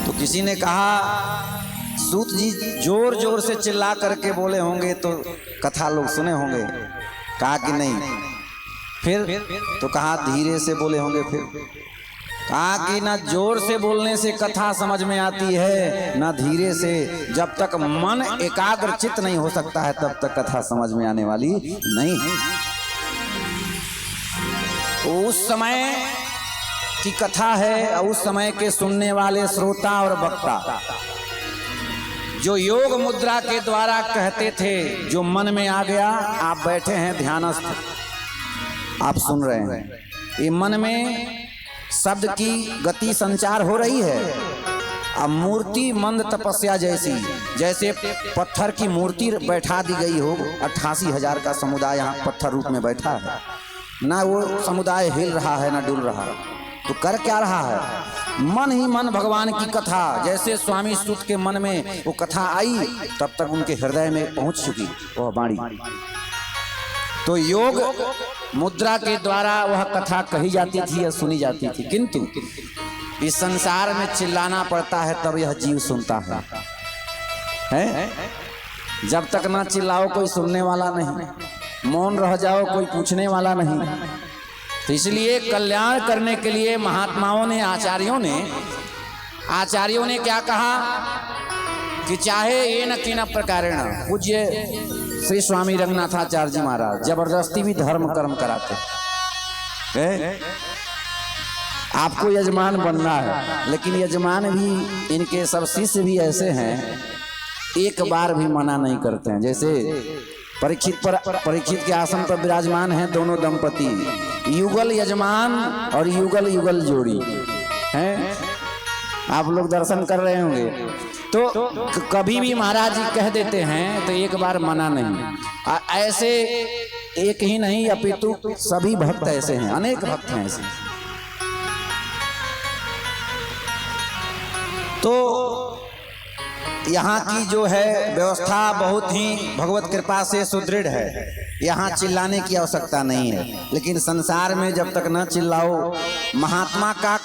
तो किसी ने कहा सूत जी जोर जोर से चिल्ला करके बोले होंगे तो कथा लोग सुने होंगे। कहा कि नहीं। फिर तो कहा धीरे से बोले होंगे। फिर कहा कि ना जोर से बोलने से कथा समझ में आती है, ना धीरे से। जब तक मन एकाग्र चित्त नहीं हो सकता है तब तक कथा समझ में आने वाली नहीं है। उस समय की कथा है और उस समय के सुनने वाले श्रोता और वक्ता जो योग मुद्रा के द्वारा कहते थे, जो मन में आ गया। आप बैठे हैं ध्यानस्थ, आप सुन रहे हैं। ये मन में शब्द की गति संचार हो रही है। अब मूर्ति मंद तपस्या जैसी, जैसे पत्थर की मूर्ति बैठा दी गई हो। 88,000 का समुदाय यहाँ पत्थर रूप में बैठा है। ना वो समुदाय हिल रहा है ना डुल रहा है, तो कर क्या रहा है? मन ही मन भगवान की कथा। जैसे स्वामी सूत के मन में वो कथा आई, तब तक उनके हृदय में पहुंच चुकी वह वाणी। तो योग मुद्रा के द्वारा वह कथा कही जाती थी या सुनी जाती थी। किंतु इस संसार में चिल्लाना पड़ता है तब यह जीव सुनता है? जब तक ना चिल्लाओ कोई सुनने वाला नहीं, मौन रह जाओ कोई पूछने वाला नहीं। तो इसलिए कल्याण करने के लिए महात्माओं ने, आचार्यों ने क्या कहा कि चाहे ये न कि न प्रकारेण। पूज्य श्री स्वामी रंगनाथाचार्य जी महाराज जबरदस्ती भी धर्म कर्म कराते हैं। आपको यजमान बनना है, लेकिन यजमान भी, इनके सब शिष्य भी ऐसे हैं, एक बार भी मना नहीं करते हैं। जैसे परीक्षित के आसन पर विराजमान हैं दोनों दंपति, युगल यजमान और युगल युगल जोड़ी हैं। आप लोग दर्शन कर रहे होंगे। तो कभी भी महाराज जी कह देते हैं तो एक बार मना नहीं। ऐसे एक ही नहीं अपितु सभी भक्त ऐसे हैं, अनेक भक्त हैं ऐसे। तो यहाँ की जो है व्यवस्था बहुत ही भगवत कृपा से सुदृढ़ है। यहाँ चिल्लाने की आवश्यकता नहीं है। लेकिन संसार में जब तक न चिल्लाओ, महात्मा का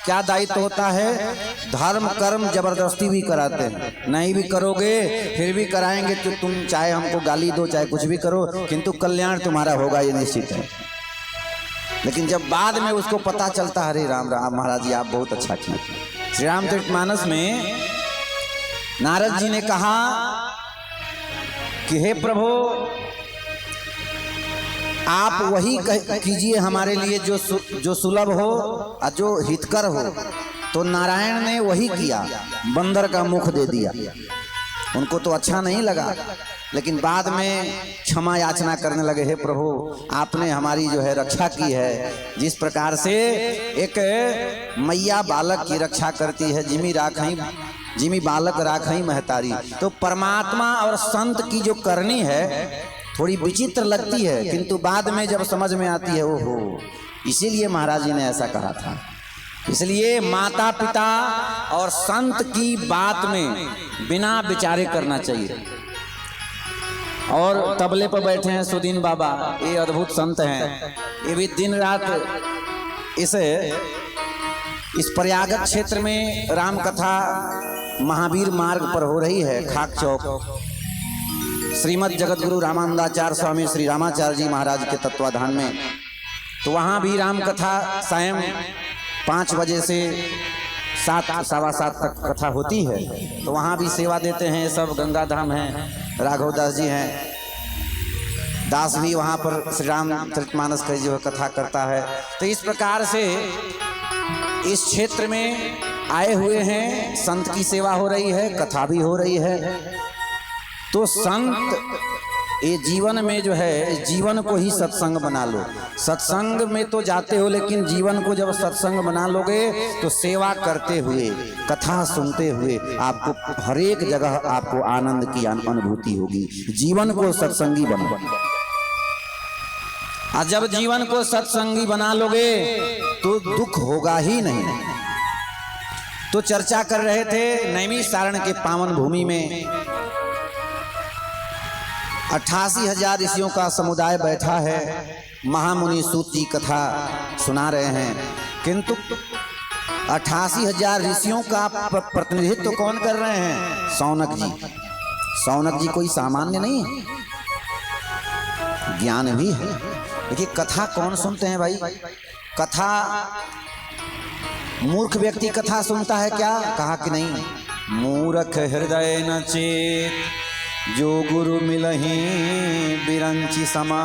क्या दायित्व होता है? धर्म कर्म जबरदस्ती भी कराते हैं। नहीं भी करोगे फिर भी कराएंगे, तो तुम चाहे हमको गाली दो चाहे कुछ भी करो, किंतु कल्याण तुम्हारा होगा ये निश्चित है। लेकिन जब बाद में उसको पता चलता, हरे राम राम महाराज जी आप बहुत अच्छा किए। श्री रामचरितमानस में नारद जी ने कहा कि हे प्रभु, आप वही कीजिए हमारे लिए जो सुलभ हो और जो हितकर हो। तो नारायण ने वही किया, बंदर का मुख दे दिया। उनको तो अच्छा नहीं लगा, लेकिन बाद में क्षमा याचना करने लगे, हे प्रभु आपने हमारी जो है रक्षा की है, जिस प्रकार से एक मैया बालक की रक्षा करती है, जिमी बालक राखई महतारी। तो परमात्मा और संत की जो करनी है थोड़ी विचित्र लगती है, किंतु बाद में जब समझ में आती है, ओहो, इसीलिए महाराज जी ने ऐसा कहा था। इसलिए माता पिता और संत की बात में बिना विचारे करना चाहिए। और तबले पर बैठे हैं सुदीन बाबा, ये अद्भुत संत हैं। ये भी दिन रात इस प्रयागराज क्षेत्र में राम कथा महावीर मार्ग पर हो रही है, खाक चौक, श्रीमद जगत गुरु रामानंदाचार्य स्वामी श्री रामाचार्य जी महाराज के तत्वाधान में। तो वहाँ भी राम कथा सायं 5 बजे से 7 सवा 7 तक कथा होती है। तो वहाँ भी सेवा देते हैं, सब गंगा धाम हैं, राघव दास जी हैं, दास भी वहाँ पर श्री रामचरितमानस का जो कथा करता है। तो इस प्रकार से इस क्षेत्र में आए हुए हैं, संत की सेवा हो रही है, कथा भी हो रही है। तो संत ये जीवन में जो है, जीवन को ही सत्संग बना लो। सत्संग में तो जाते हो, लेकिन जीवन को जब सत्संग बना लोगे तो सेवा करते हुए, कथा सुनते हुए आपको हर एक जगह आपको आनंद की अनुभूति होगी। जीवन को सत्संगी बनो, और जब जीवन को सत्संगी बना लोगे तो दुख होगा ही नहीं। तो चर्चा कर रहे थे नैमिषारण्य के पावन भूमि में 88,000 ऋषियों का समुदाय बैठा है। महामुनि सूत जी कथा सुना रहे हैं, किंतु 88,000 ऋषियों का प्रतिनिधित्व कौन कर रहे हैं? शौनक जी। शौनक जी कोई सामान्य नहीं है, ज्ञान भी है। देखिए कथा कौन सुनते हैं भाई? कथा मूर्ख व्यक्ति कथा सुनता है क्या? कहा कि नहीं, मूर्ख हृदय न चेत जो गुरु मिलहि बिरंची समा।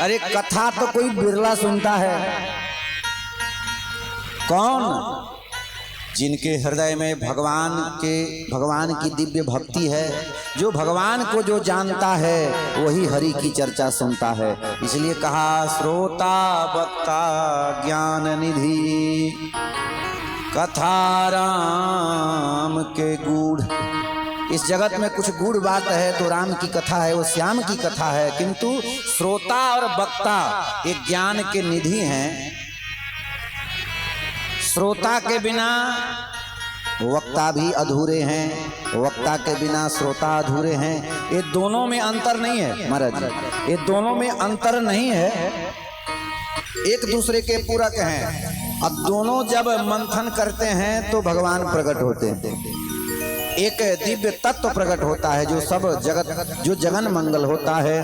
अरे कथा तो कोई बिरला सुनता है। कौन? जिनके हृदय में भगवान की दिव्य भक्ति है, जो भगवान को जो जानता है वही हरि की चर्चा सुनता है। इसलिए कहा श्रोता वक्ता ज्ञान निधि, कथा राम के गूढ़। इस जगत में कुछ गूढ़ बात है तो राम की कथा है, वो श्याम की कथा है, किंतु श्रोता और वक्ता एक ज्ञान के निधि हैं। श्रोता के बिना वक्ता भी अधूरे हैं, वक्ता के बिना श्रोता अधूरे हैं। ये दोनों में अंतर नहीं है महाराज, ये दोनों में अंतर नहीं है, एक दूसरे के पूरक हैं। अब दोनों जब मंथन करते हैं तो भगवान प्रकट होते हैं। एक दिव्य तत्व प्रकट होता है जो सब जगत, जो जगन मंगल होता है।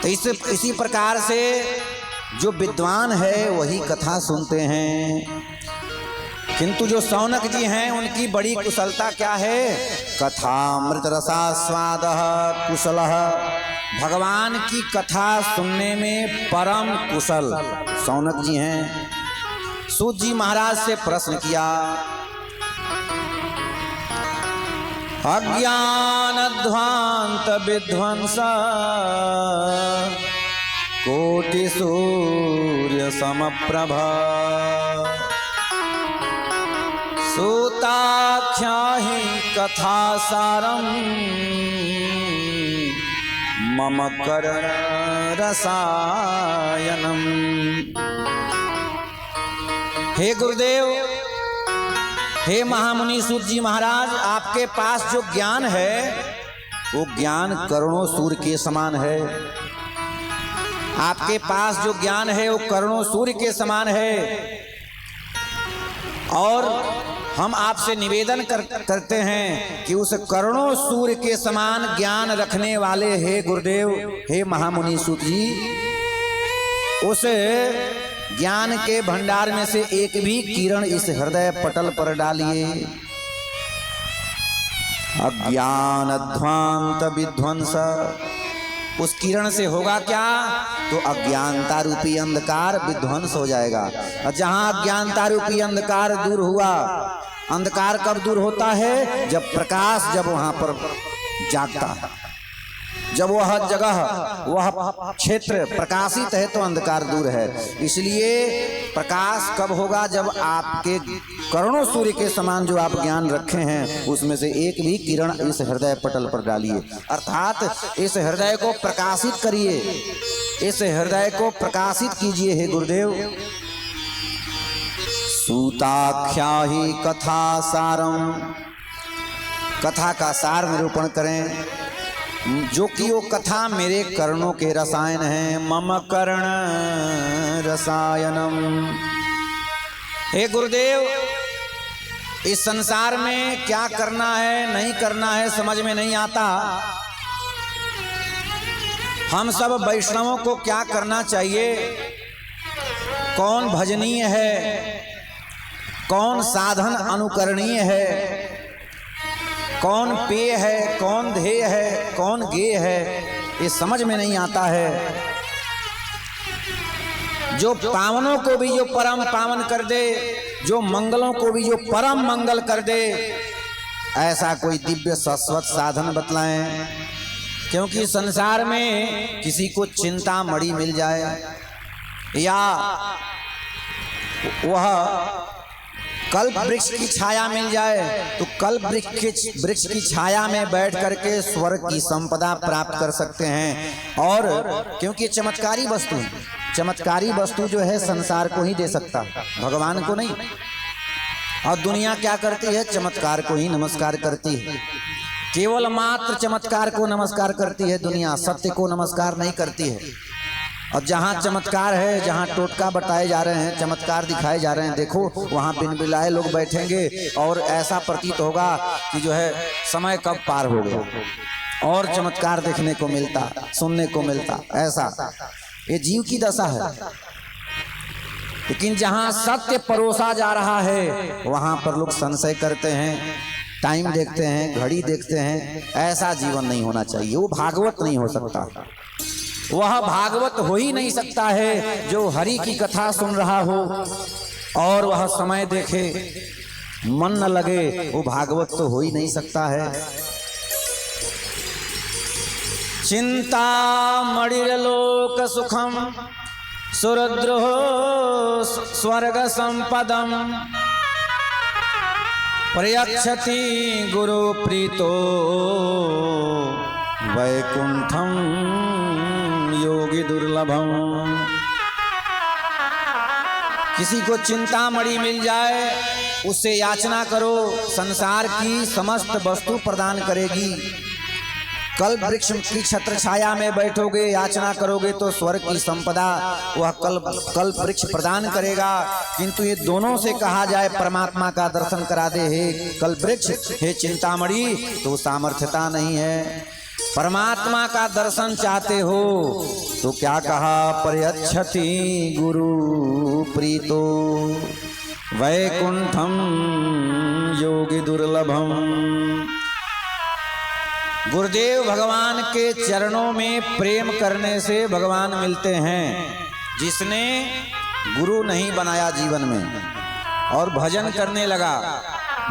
तो इसी प्रकार से जो विद्वान है वही कथा सुनते हैं, किंतु जो शौनक जी हैं उनकी बड़ी कुशलता क्या है? कथामृत रसास्वाद कुशलः। भगवान की कथा सुनने में परम कुशल शौनक जी हैं। सूत जी महाराज से प्रश्न किया, अज्ञान ध्वांत विध्वंस कोटि सूर्य समप्रभा, सूताख्या हि कथा सारम मम करण रसायनम। हे गुरुदेव, हे महामुनि सूत जी महाराज, आपके पास जो ज्ञान है वो ज्ञान करोड़ों सूर्य के समान है। आपके पास जो ज्ञान है वो करोड़ों सूर्य के समान है। और हम आपसे निवेदन करते हैं कि उस करोड़ों सूर्य के समान ज्ञान रखने वाले हे गुरुदेव, हे महामुनि सूत जी, उस ज्ञान के भंडार में से एक भी किरण इस हृदय पटल पर डालिए। अज्ञान ध्वांत विध्वंस। उस किरण से होगा क्या? तो अज्ञानता रूपी अंधकार विध्वंस हो जाएगा। और जहां अज्ञानता रूपी अंधकार दूर हुआ, अंधकार कब दूर होता है? जब प्रकाश जब वहां पर जागता है, जब वह जगह वह क्षेत्र प्रकाशित है तो अंधकार दूर है। इसलिए प्रकाश कब होगा? जब आपके करोड़ों सूर्य के समान जो आप ज्ञान रखे हैं उसमें से एक भी किरण इस हृदय पटल पर डालिए, अर्थात इस हृदय को प्रकाशित करिए, इस हृदय को प्रकाशित कीजिए। हे गुरुदेव, सूताख्या ही कथा सारम, कथा का सार निरूपण करें, जो कि वो कथा मेरे कर्णों के रसायन हैं। मम कर्ण रसायनम। हे गुरुदेव, इस संसार में क्या करना है नहीं करना है समझ में नहीं आता। हम सब वैष्णवों को क्या करना चाहिए, कौन भजनीय है, कौन साधन अनुकरणीय है, कौन पेय है, कौन ध्येय है, कौन गेय है, ये समझ में नहीं आता है। जो पावनों को भी जो परम पावन कर दे, जो मंगलों को भी जो परम मंगल कर दे, ऐसा कोई दिव्य शाश्वत साधन बतलाएं। क्योंकि संसार में किसी को चिंता मणि मिल जाए या वह कल्प वृक्ष की छाया मिल जाए, तो कल्प वृक्ष की छाया में बैठ करके स्वर्ग की संपदा प्राप्त कर सकते हैं। और क्योंकि चमत्कारी वस्तु, चमत्कारी वस्तु जो है संसार को ही दे सकता, भगवान को नहीं। और दुनिया क्या करती है? चमत्कार को ही नमस्कार करती है, केवल मात्र चमत्कार को नमस्कार करती है दुनिया, सत्य को नमस्कार नहीं करती है। और जहाँ चमत्कार है, जहाँ टोटका बताए जा रहे हैं, चमत्कार दिखाए जा रहे हैं, देखो वहाँ बिन बिलाए लोग बैठेंगे और ऐसा प्रतीत होगा कि जो है समय कब पार हो गया और चमत्कार देखने को मिलता, सुनने को मिलता। ऐसा ये जीव की दशा है। लेकिन जहाँ सत्य परोसा जा रहा है वहाँ पर लोग संशय करते हैं, टाइम देखते हैं, घड़ी देखते हैं। ऐसा जीवन नहीं होना चाहिए। वो भागवत नहीं हो सकता, वह भागवत हो ही नहीं सकता है जो हरि की कथा सुन रहा हो और वह समय देखे, मन न लगे, वो भागवत तो हो ही नहीं सकता है। चिंता मणिर्लोक सुखम सुरद्रोह स्वर्ग संपदम प्रयच्छति गुरु प्रीतो वैकुंठम योगी दुर्लभम। किसी को चिंतामणि मिल जाए, उससे याचना करो, संसार की समस्त वस्तु प्रदान करेगी। कल्प वृक्ष की छत्र छाया में बैठोगे, याचना करोगे तो स्वर्ग की संपदा वह कल्प वृक्ष प्रदान करेगा। किंतु ये दोनों से कहा जाए परमात्मा का दर्शन करा दे हे कल्प वृक्ष, हे चिंतामणि, तो सामर्थ्यता नहीं है। परमात्मा का दर्शन चाहते हो तो क्या कहा? प्रयच्छति गुरु प्रीतो वैकुंठम योगी दुर्लभम। गुरुदेव भगवान के चरणों में प्रेम करने से भगवान मिलते हैं। जिसने गुरु नहीं बनाया जीवन में और भजन करने लगा,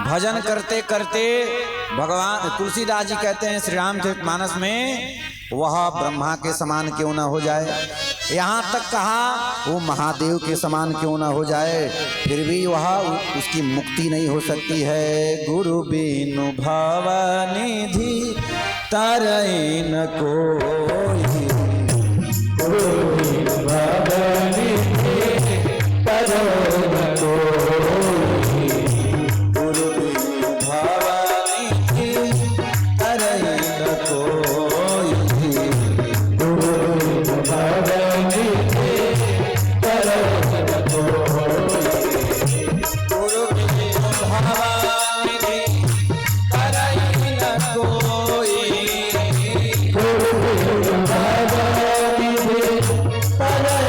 भजन करते करते भगवान तुलसीदास जी कहते हैं श्री रामचरितमानस में, वह ब्रह्मा के समान क्यों न हो जाए, यहाँ तक कहा वो महादेव के समान क्यों न हो जाए, फिर भी वह उसकी मुक्ति नहीं हो सकती है। गुरु बिनु भवनिधि तरई न कोई, गुरु बिनु भवनिधि तरई न कोई, गुरु बिनु भवनिधि तरई न कोई, गुरु बिनु भवनिधि तरई न कोई, गुरु बिनु भवनिधि तरई न कोई, गुरु बिनु भवनिधि तरई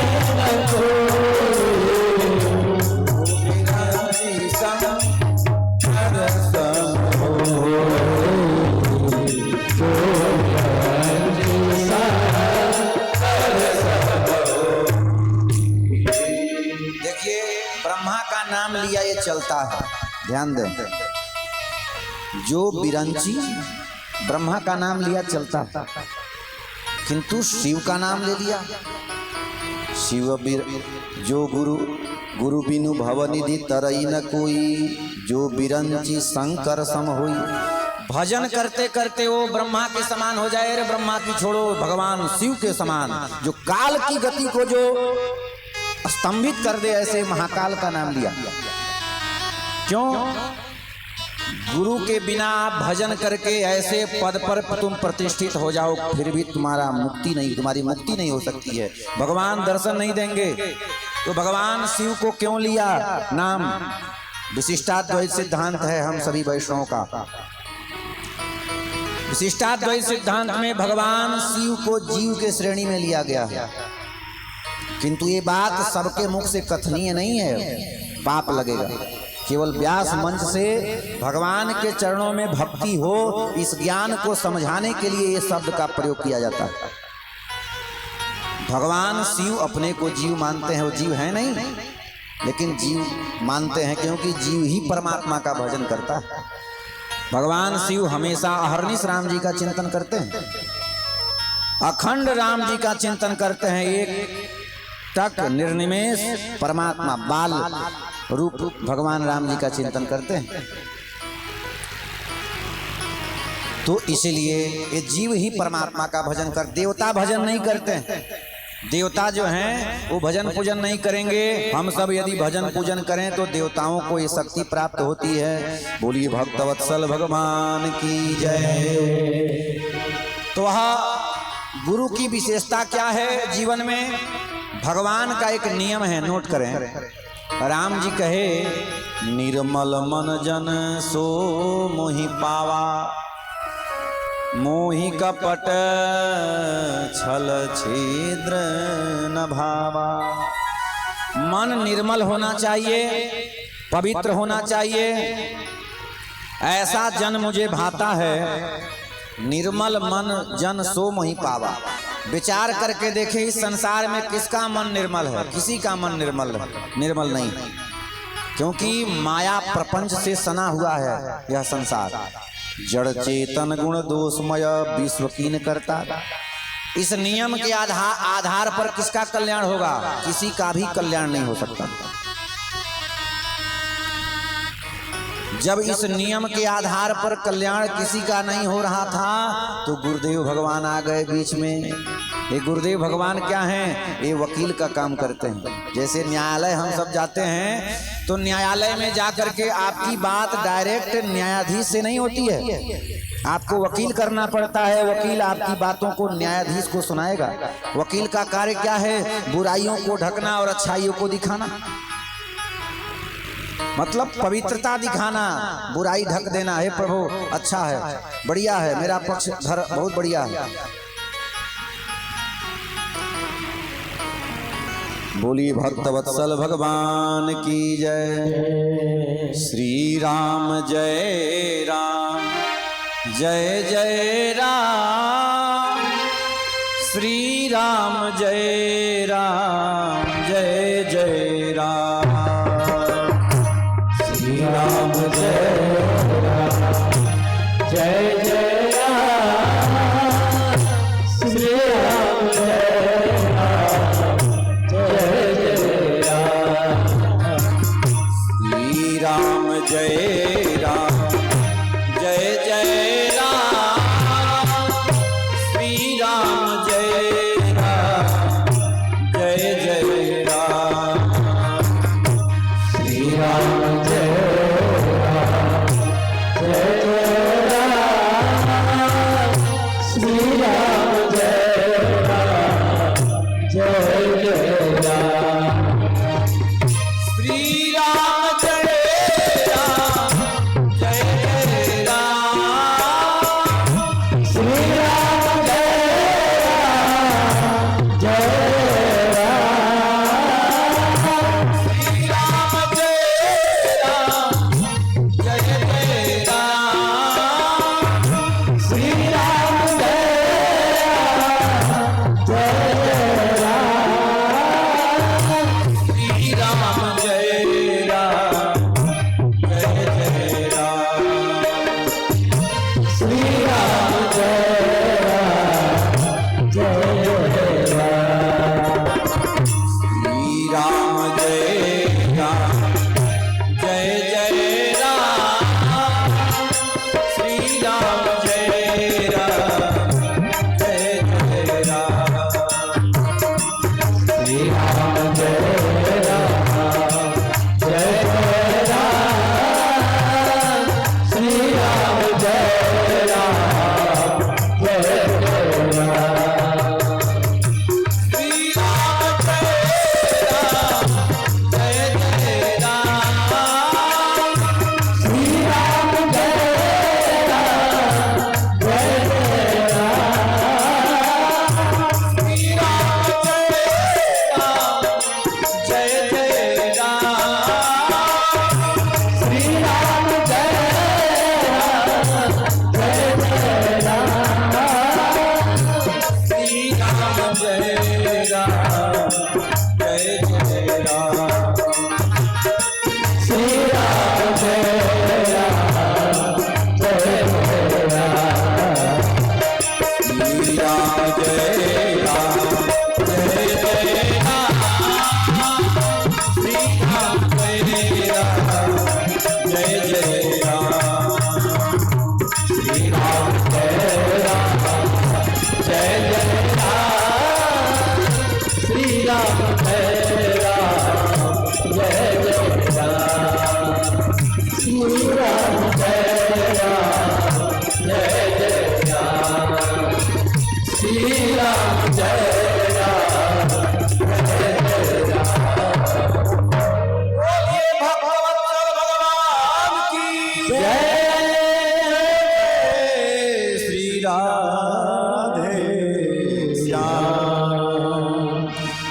नाम लिया ये चलता है। ध्यान दें, जो बिरंची ब्रह्मा का नाम लिया चलता है, किंतु शिव का नाम ले लिया। शिव जो गुरु बिनु भवनिधि तरई न कोई, जो बिरंची शंकर सम होई। भजन करते करते वो ब्रह्मा के समान हो जाए। अरे ब्रह्मा की छोड़ो, भगवान शिव के समान, जो काल की गति को जो स्तंभित कर दे, ऐसे महाकाल का नाम लिया। क्यों? गुरु के बिना आप भजन करके ऐसे पद पर तुम प्रतिष्ठित हो जाओ, फिर भी तुम्हारी मुक्ति नहीं हो सकती है। भगवान दर्शन नहीं देंगे। तो भगवान शिव को क्यों लिया नाम? विशिष्टाद्वैत सिद्धांत है हम सभी वैष्णवों का। विशिष्टाद्वैत सिद्धांत में भगवान शिव को जीव के श्रेणी में लिया गया है, किंतु ये बात सबके मुख से कथनीय नहीं है, पाप लगेगा। केवल व्यास मंच से भगवान के चरणों में भक्ति हो, इस ज्ञान को समझाने के लिए ये शब्द का प्रयोग किया जाता है। भगवान शिव अपने को जीव मानते हैं, वो जीव है नहीं, लेकिन जीव मानते हैं क्योंकि जीव ही परमात्मा का भजन करता है। भगवान शिव हमेशा अहर्निश राम जी का चिंतन करते हैं, अखंड राम जी का चिंतन करते हैं। एक तक निर्निमेष परमात्मा बाल रूप भगवान राम जी का चिंतन करते हैं। तो इसलिए ये जीव ही परमात्मा का भजन कर, देवता भजन नहीं करते हैं। देवता जो हैं वो भजन पूजन नहीं करेंगे। हम सब यदि भजन पूजन करें तो देवताओं को ये शक्ति प्राप्त होती है। बोलिए भक्तवत्सल भगवान की जय। तो वह गुरु की विशेषता क्या है जीवन में? भगवान का एक नियम है, नोट करें। राम जी कहे निर्मल मन जन सो मोहि पावा, मोहि कपट छल छिद्र न भावा। मन निर्मल होना चाहिए, पवित्र होना चाहिए। ऐसा जन मुझे भाता है, निर्मल मन जन सो मोहि पावा। विचार करके देखें इस संसार में किसका मन निर्मल है? किसी का मन निर्मल नहीं, क्योंकि माया प्रपंच से सना हुआ है यह संसार। जड़ चेतन गुण दोषमय विश्व कीन करता। इस नियम के आधार पर किसका कल्याण होगा? किसी का भी कल्याण नहीं हो सकता। जब इस नियम के आधार पर कल्याण किसी का नहीं हो रहा था तो गुरुदेव भगवान आ गए बीच में। ये गुरुदेव भगवान क्या हैं? ये वकील का काम करते हैं। जैसे न्यायालय हम सब जाते हैं तो न्यायालय में जाकर के आपकी बात डायरेक्ट न्यायाधीश से नहीं होती है, आपको वकील करना पड़ता है। वकील आपकी बातों को न्यायाधीश को सुनाएगा। वकील का कार्य क्या है? बुराइयों को ढकना और अच्छाइयों को दिखाना, मतलब पवित्रता दिखाना, बुराई ढक देना। हे प्रभु अच्छा है, बढ़िया है, मेरा पक्ष बहुत बढ़िया है। बोलिए भक्तवत्सल भगवान की जय। श्री राम जय राम, जय जय राम। श्री राम जय राम, जय जय राम। श्री राम जय राम, जय जय राम। श्री राम जय राम, जय जय राम। श्री राम जय राम, जय जय राम। श्री राम जय राम, जय जय राम। श्री राम जय राम, जय जय राम।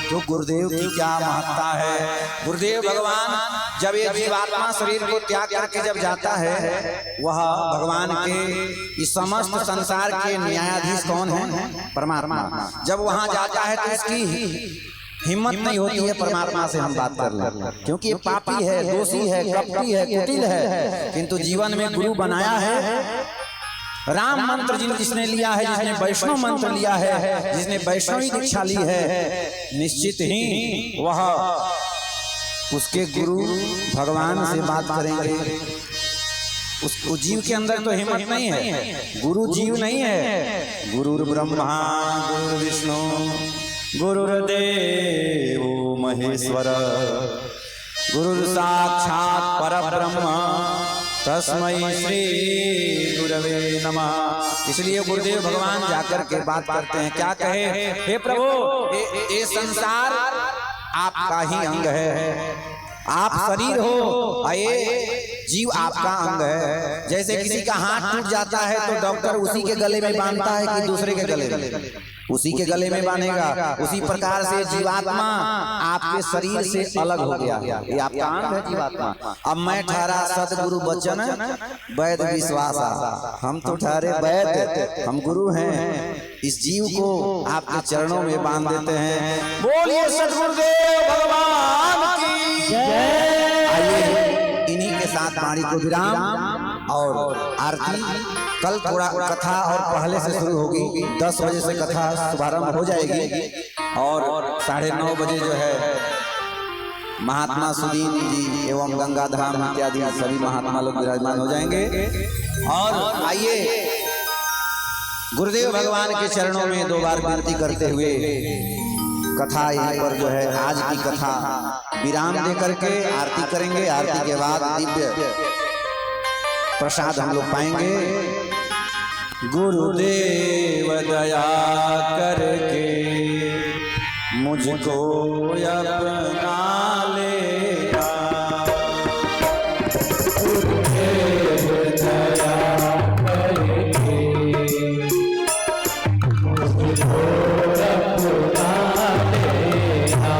तो गुरुदेव की क्या महत्ता है। गुरुदेव भगवान जब ये जीवात्मा शरीर को त्याग करके जब जाता है, वह भगवान के इस समस्त संसार के न्यायाधीश कौन है? परमात्मा। जब वहां जाता है तो इसकी हिम्मत नहीं होती है परमात्मा से हम बात कर लें, क्योंकि ये पापी है, दोषी है, कपटी है, कुटिल है। किंतु जीवन में गुरु बनाया है, राम मंत्र जिसने लिया है, जिसने वैष्णव मंत्र लिया है, जिसने वैष्णवी दीक्षा ली है, निश्चित ही वह उसके गुरु भगवान से बात करेंगे। उस जीव के अंदर तो हिम्मत नहीं है, गुरु जीव नहीं है। गुरुर् ब्रह्मा गुरुर् विष्णु गुरुर्देव महेश्वर गुरुर् साक्षात् परब्रह्म तस्मै श्री गुरवे नमः। इसलिए गुरुदेव भगवान जाकर के बात करते हैं, क्या कहे? हे प्रभु, ये संसार आपका ही अंग है, आप शरीर हो, ये जीव आपका अंग है। जैसे किसी का हाथ टूट जाता है तो डॉक्टर उसी के गले में बांधता है कि दूसरे के गले में? उसी के गले में बांधेगा। उसी प्रकार से जीवात्मा आपके शरीर से अलग हो गया, ये आपका अंग है जीवात्मा। अब मैं ठहरा सतगुरु बचन वैद विश्वासा, हम तो ठहरे वैद, हम गुरु हैं। इस जीव को आपके चरणों में बांध देते हैं। बोलिए सतगुरुदेव भगवान की जय। आइए इन्हीं के साथ वाणी को विराम और आरती। कल थोड़ा कथा और पहले से शुरू होगी, 10 बजे से कथा शुभारंभ हो जाएगी और 9:30 बजे जो है महात्मा सुदीन जी एवं गंगाधाम इत्यादि सभी महात्मा लोग विराजमान हो जाएंगे। और आइए गुरुदेव भगवान के चरणों में 2 बार विनती करते हुए कथा यहीं पर जो है आज की कथा विराम दे करके आरती करेंगे। आरती के बाद दिव्य प्रसाद हम लोग पाएंगे। गुरुदेव दया करके मुझको अपना लेगा, गुरुदेव दया करके मुझको अपना लेगा,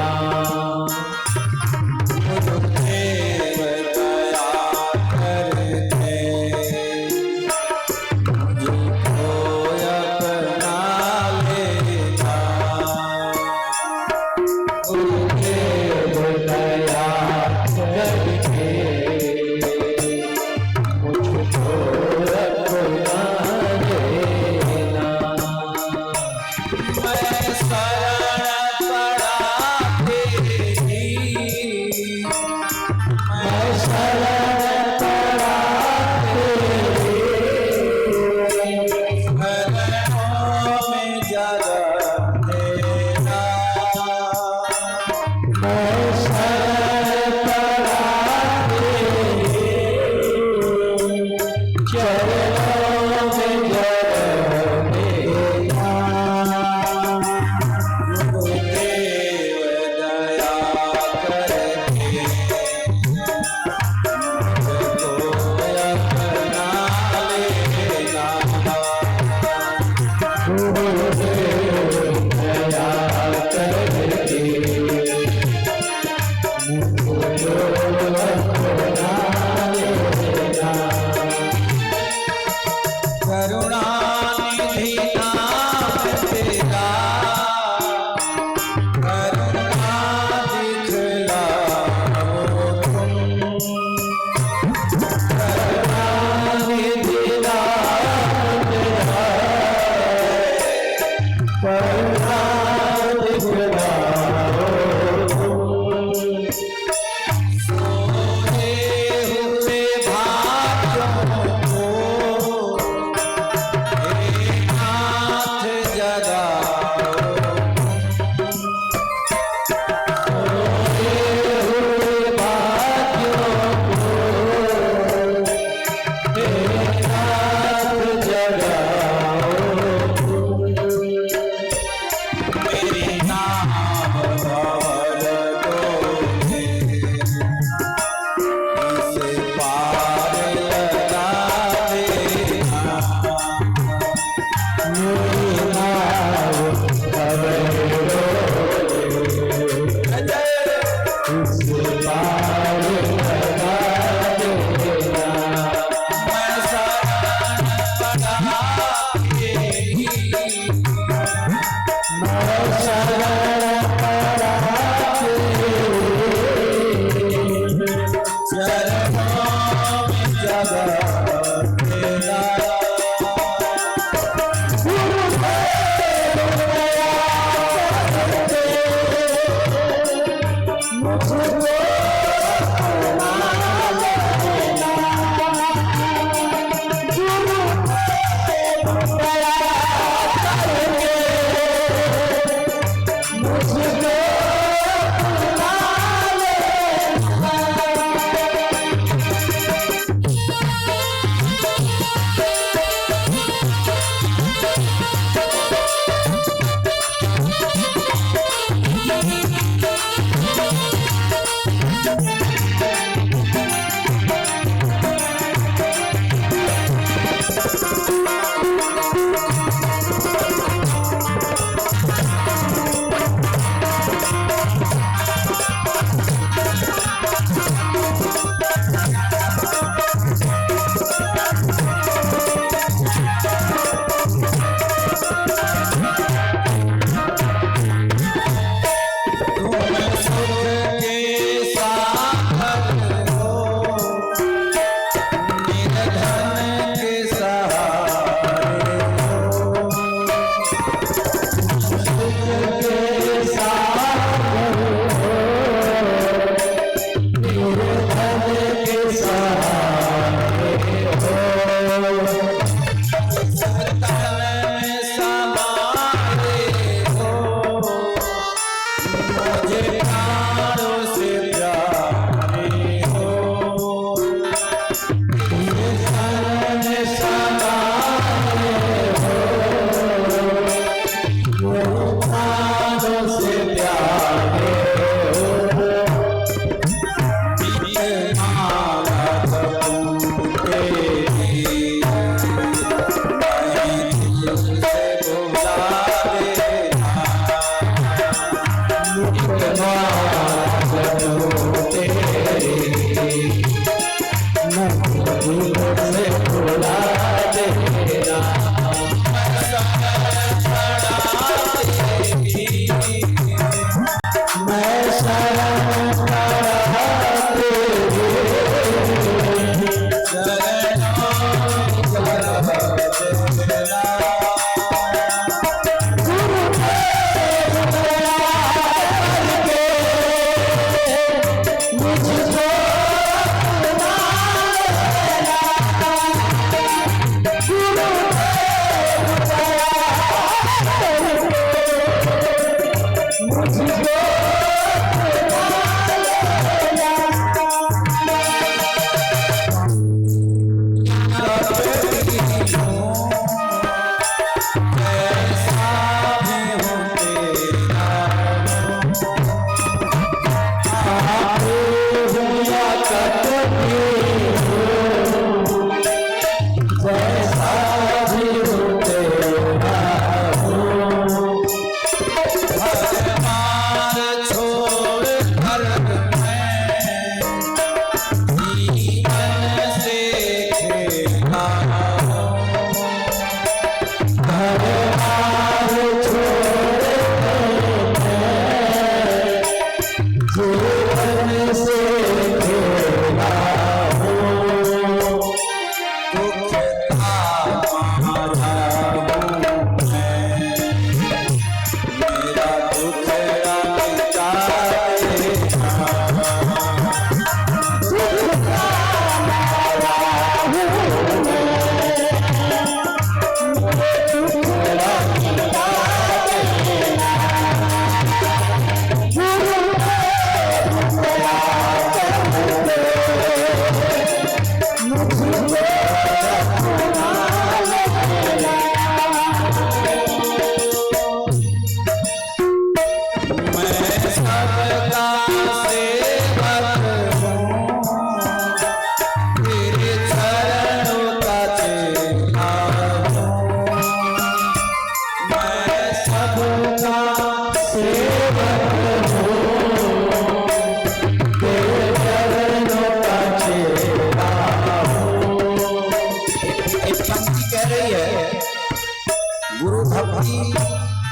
गुरुदेव दया करके मुझको अपना लेगा, गुरुदेव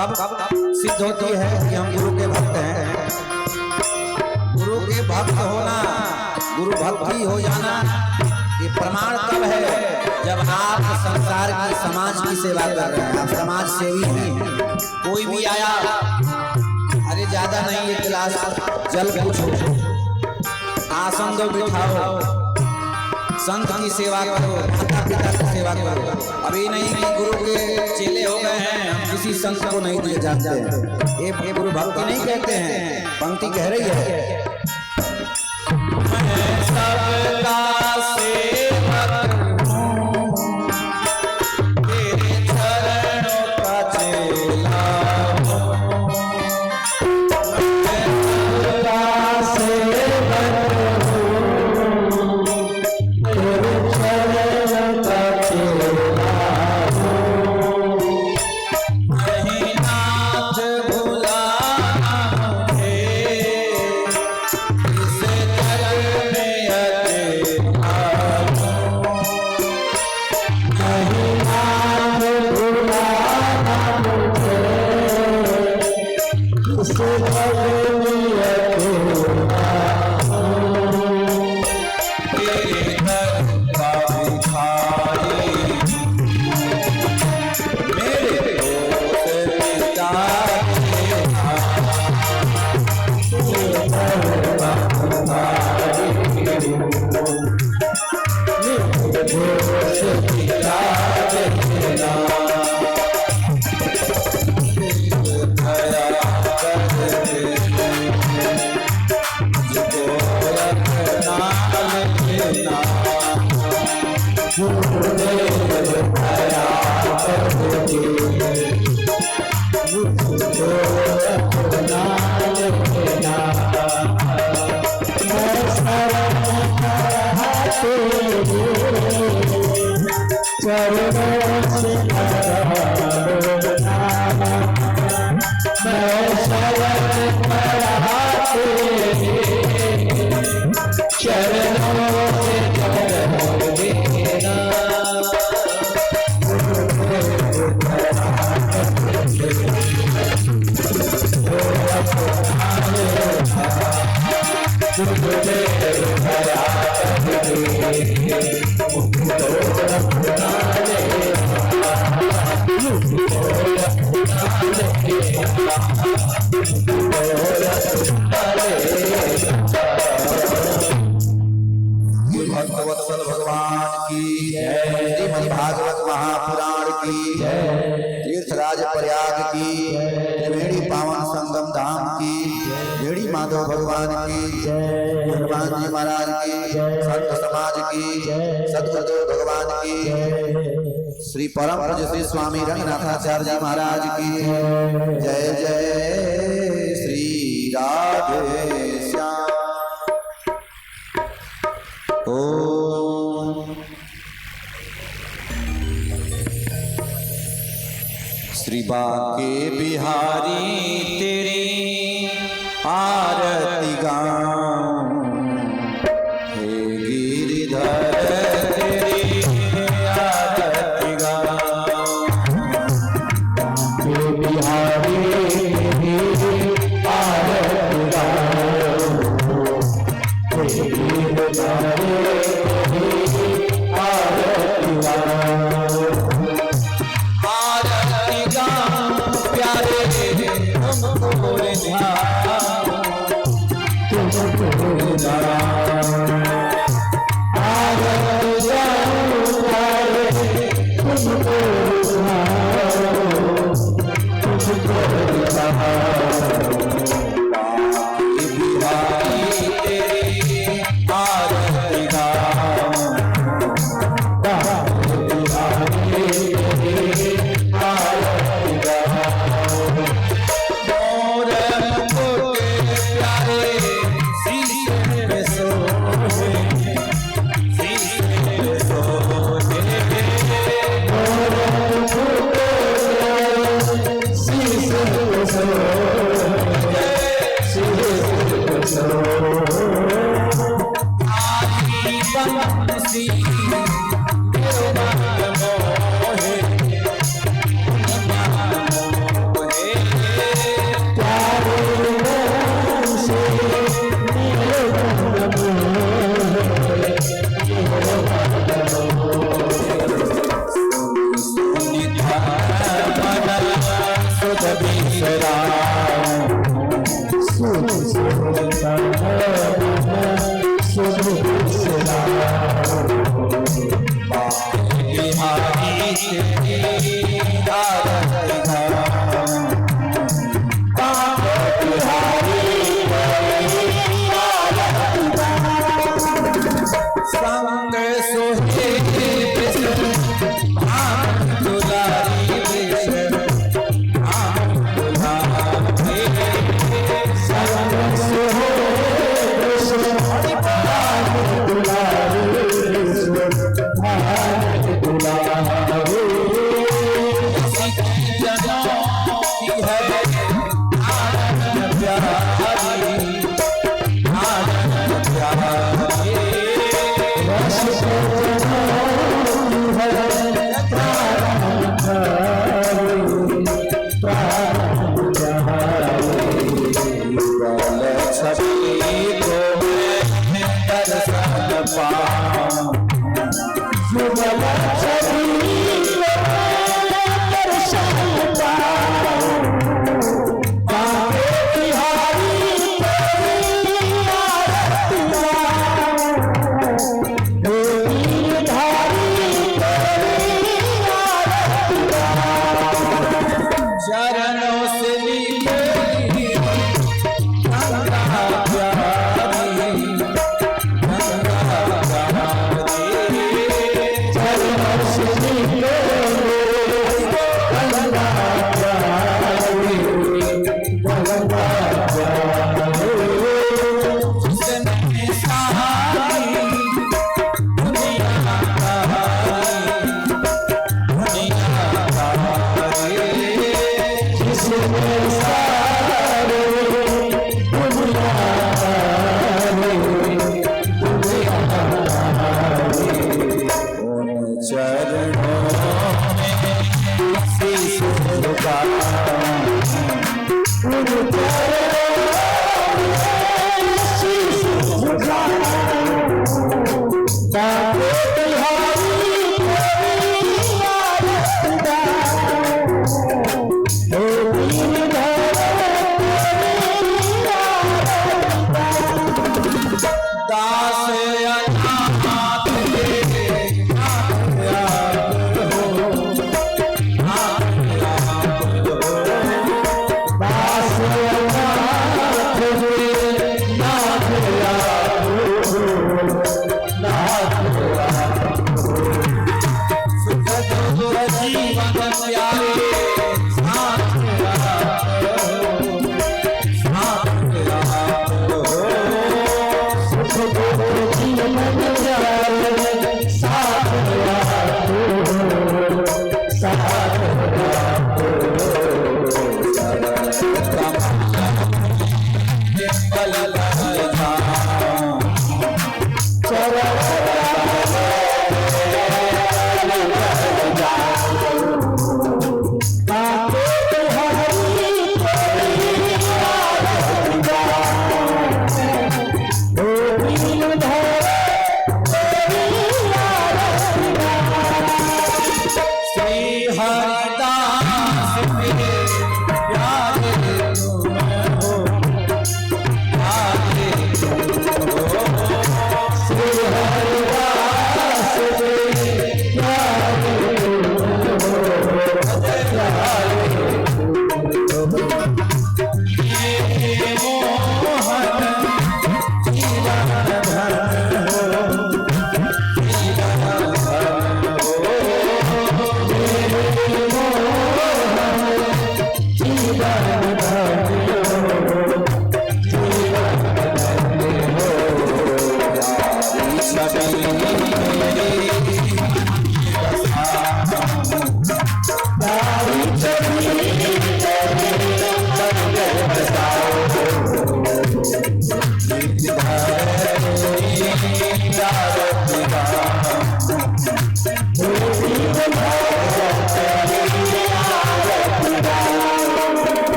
कब सिद्ध होती है कि हम गुरु के भक्त हैं। गुरु के भक्त होना, गुरु भक्ति हो जाना, ये प्रमाण तब है जब आप संसार की, समाज की सेवा कर रहे हैं, आप समाज सेवी हैं। कोई भी आया, अरे ज्यादा नहीं, एक गिलास जल पूछो, आसन दो बिठाओ, संत की सेवा करो, माता पिता की सेवा करो। अभी नहीं कि गुरु के चेले हो गए हैं, हम किसी संत को नहीं दिए जाते हैं। ये गुरु भक्ति नहीं कहते हैं, पंक्ति कह रही है मैं सबका सेवक हूँ, तेरे चरणों का चेला हूँ। मैं सबका सेवक हूँ, तेरे चरणों का चेला हूँ। नहीं नाथ भुलाना मुझे, इस जग में अकेला हूँ। नहीं नाथ भुलाना मुझे, इस जग में अकेला हूँ। तेरे दर का भिखारी, मेरे दोस्त पिता के भक्तवत्सल भगवान की जय, श्रीमद्भागवत महापुराण की जय, तीर्थराज प्रयाग की, त्रिवेणी पावन संगम धाम की, भेड़ी माधव भगवान की जय, हनुमान जी महाराज की, संत समाज की, सदगुरुदेव भगवान की, श्री परम पूज्य श्री स्वामी रंगनाथाचार्य जी महाराज की जय। जय श्री राधे श्याम। ओम श्री बाके बिहारी तेरी आरती गाऊं, हे गिरिधर तेरी आरती गाऊं। हे बिहारी तेरी आरती गाऊं, हे गिरिधर संग सोहे कृष्ण भान दुलारी कृष्ण भान दुलारी संग सोहे कृष्ण भान दुलारी कृष्ण भान दुलारी जनों की है आनंद प्यारी आनंद प्यारी चरणों से लीजिए गंगा प्यारी गंगा प्यारी चरणों से लीजिए गंगा प्यारी गंगा प्यारी जिसने सहारी दुनिया तुझको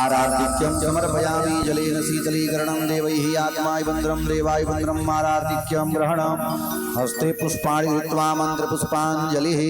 मारार्तिक्यं समर्पयामि जलेन शीतलीकरणं देवैः आत्माय वन्द्रं देवाय वन्द्रं मारार्तिक्यं ग्रहणं हस्ते पुष्पाणि धृत्वा मन्त्रपुष्पाञ्जलिः।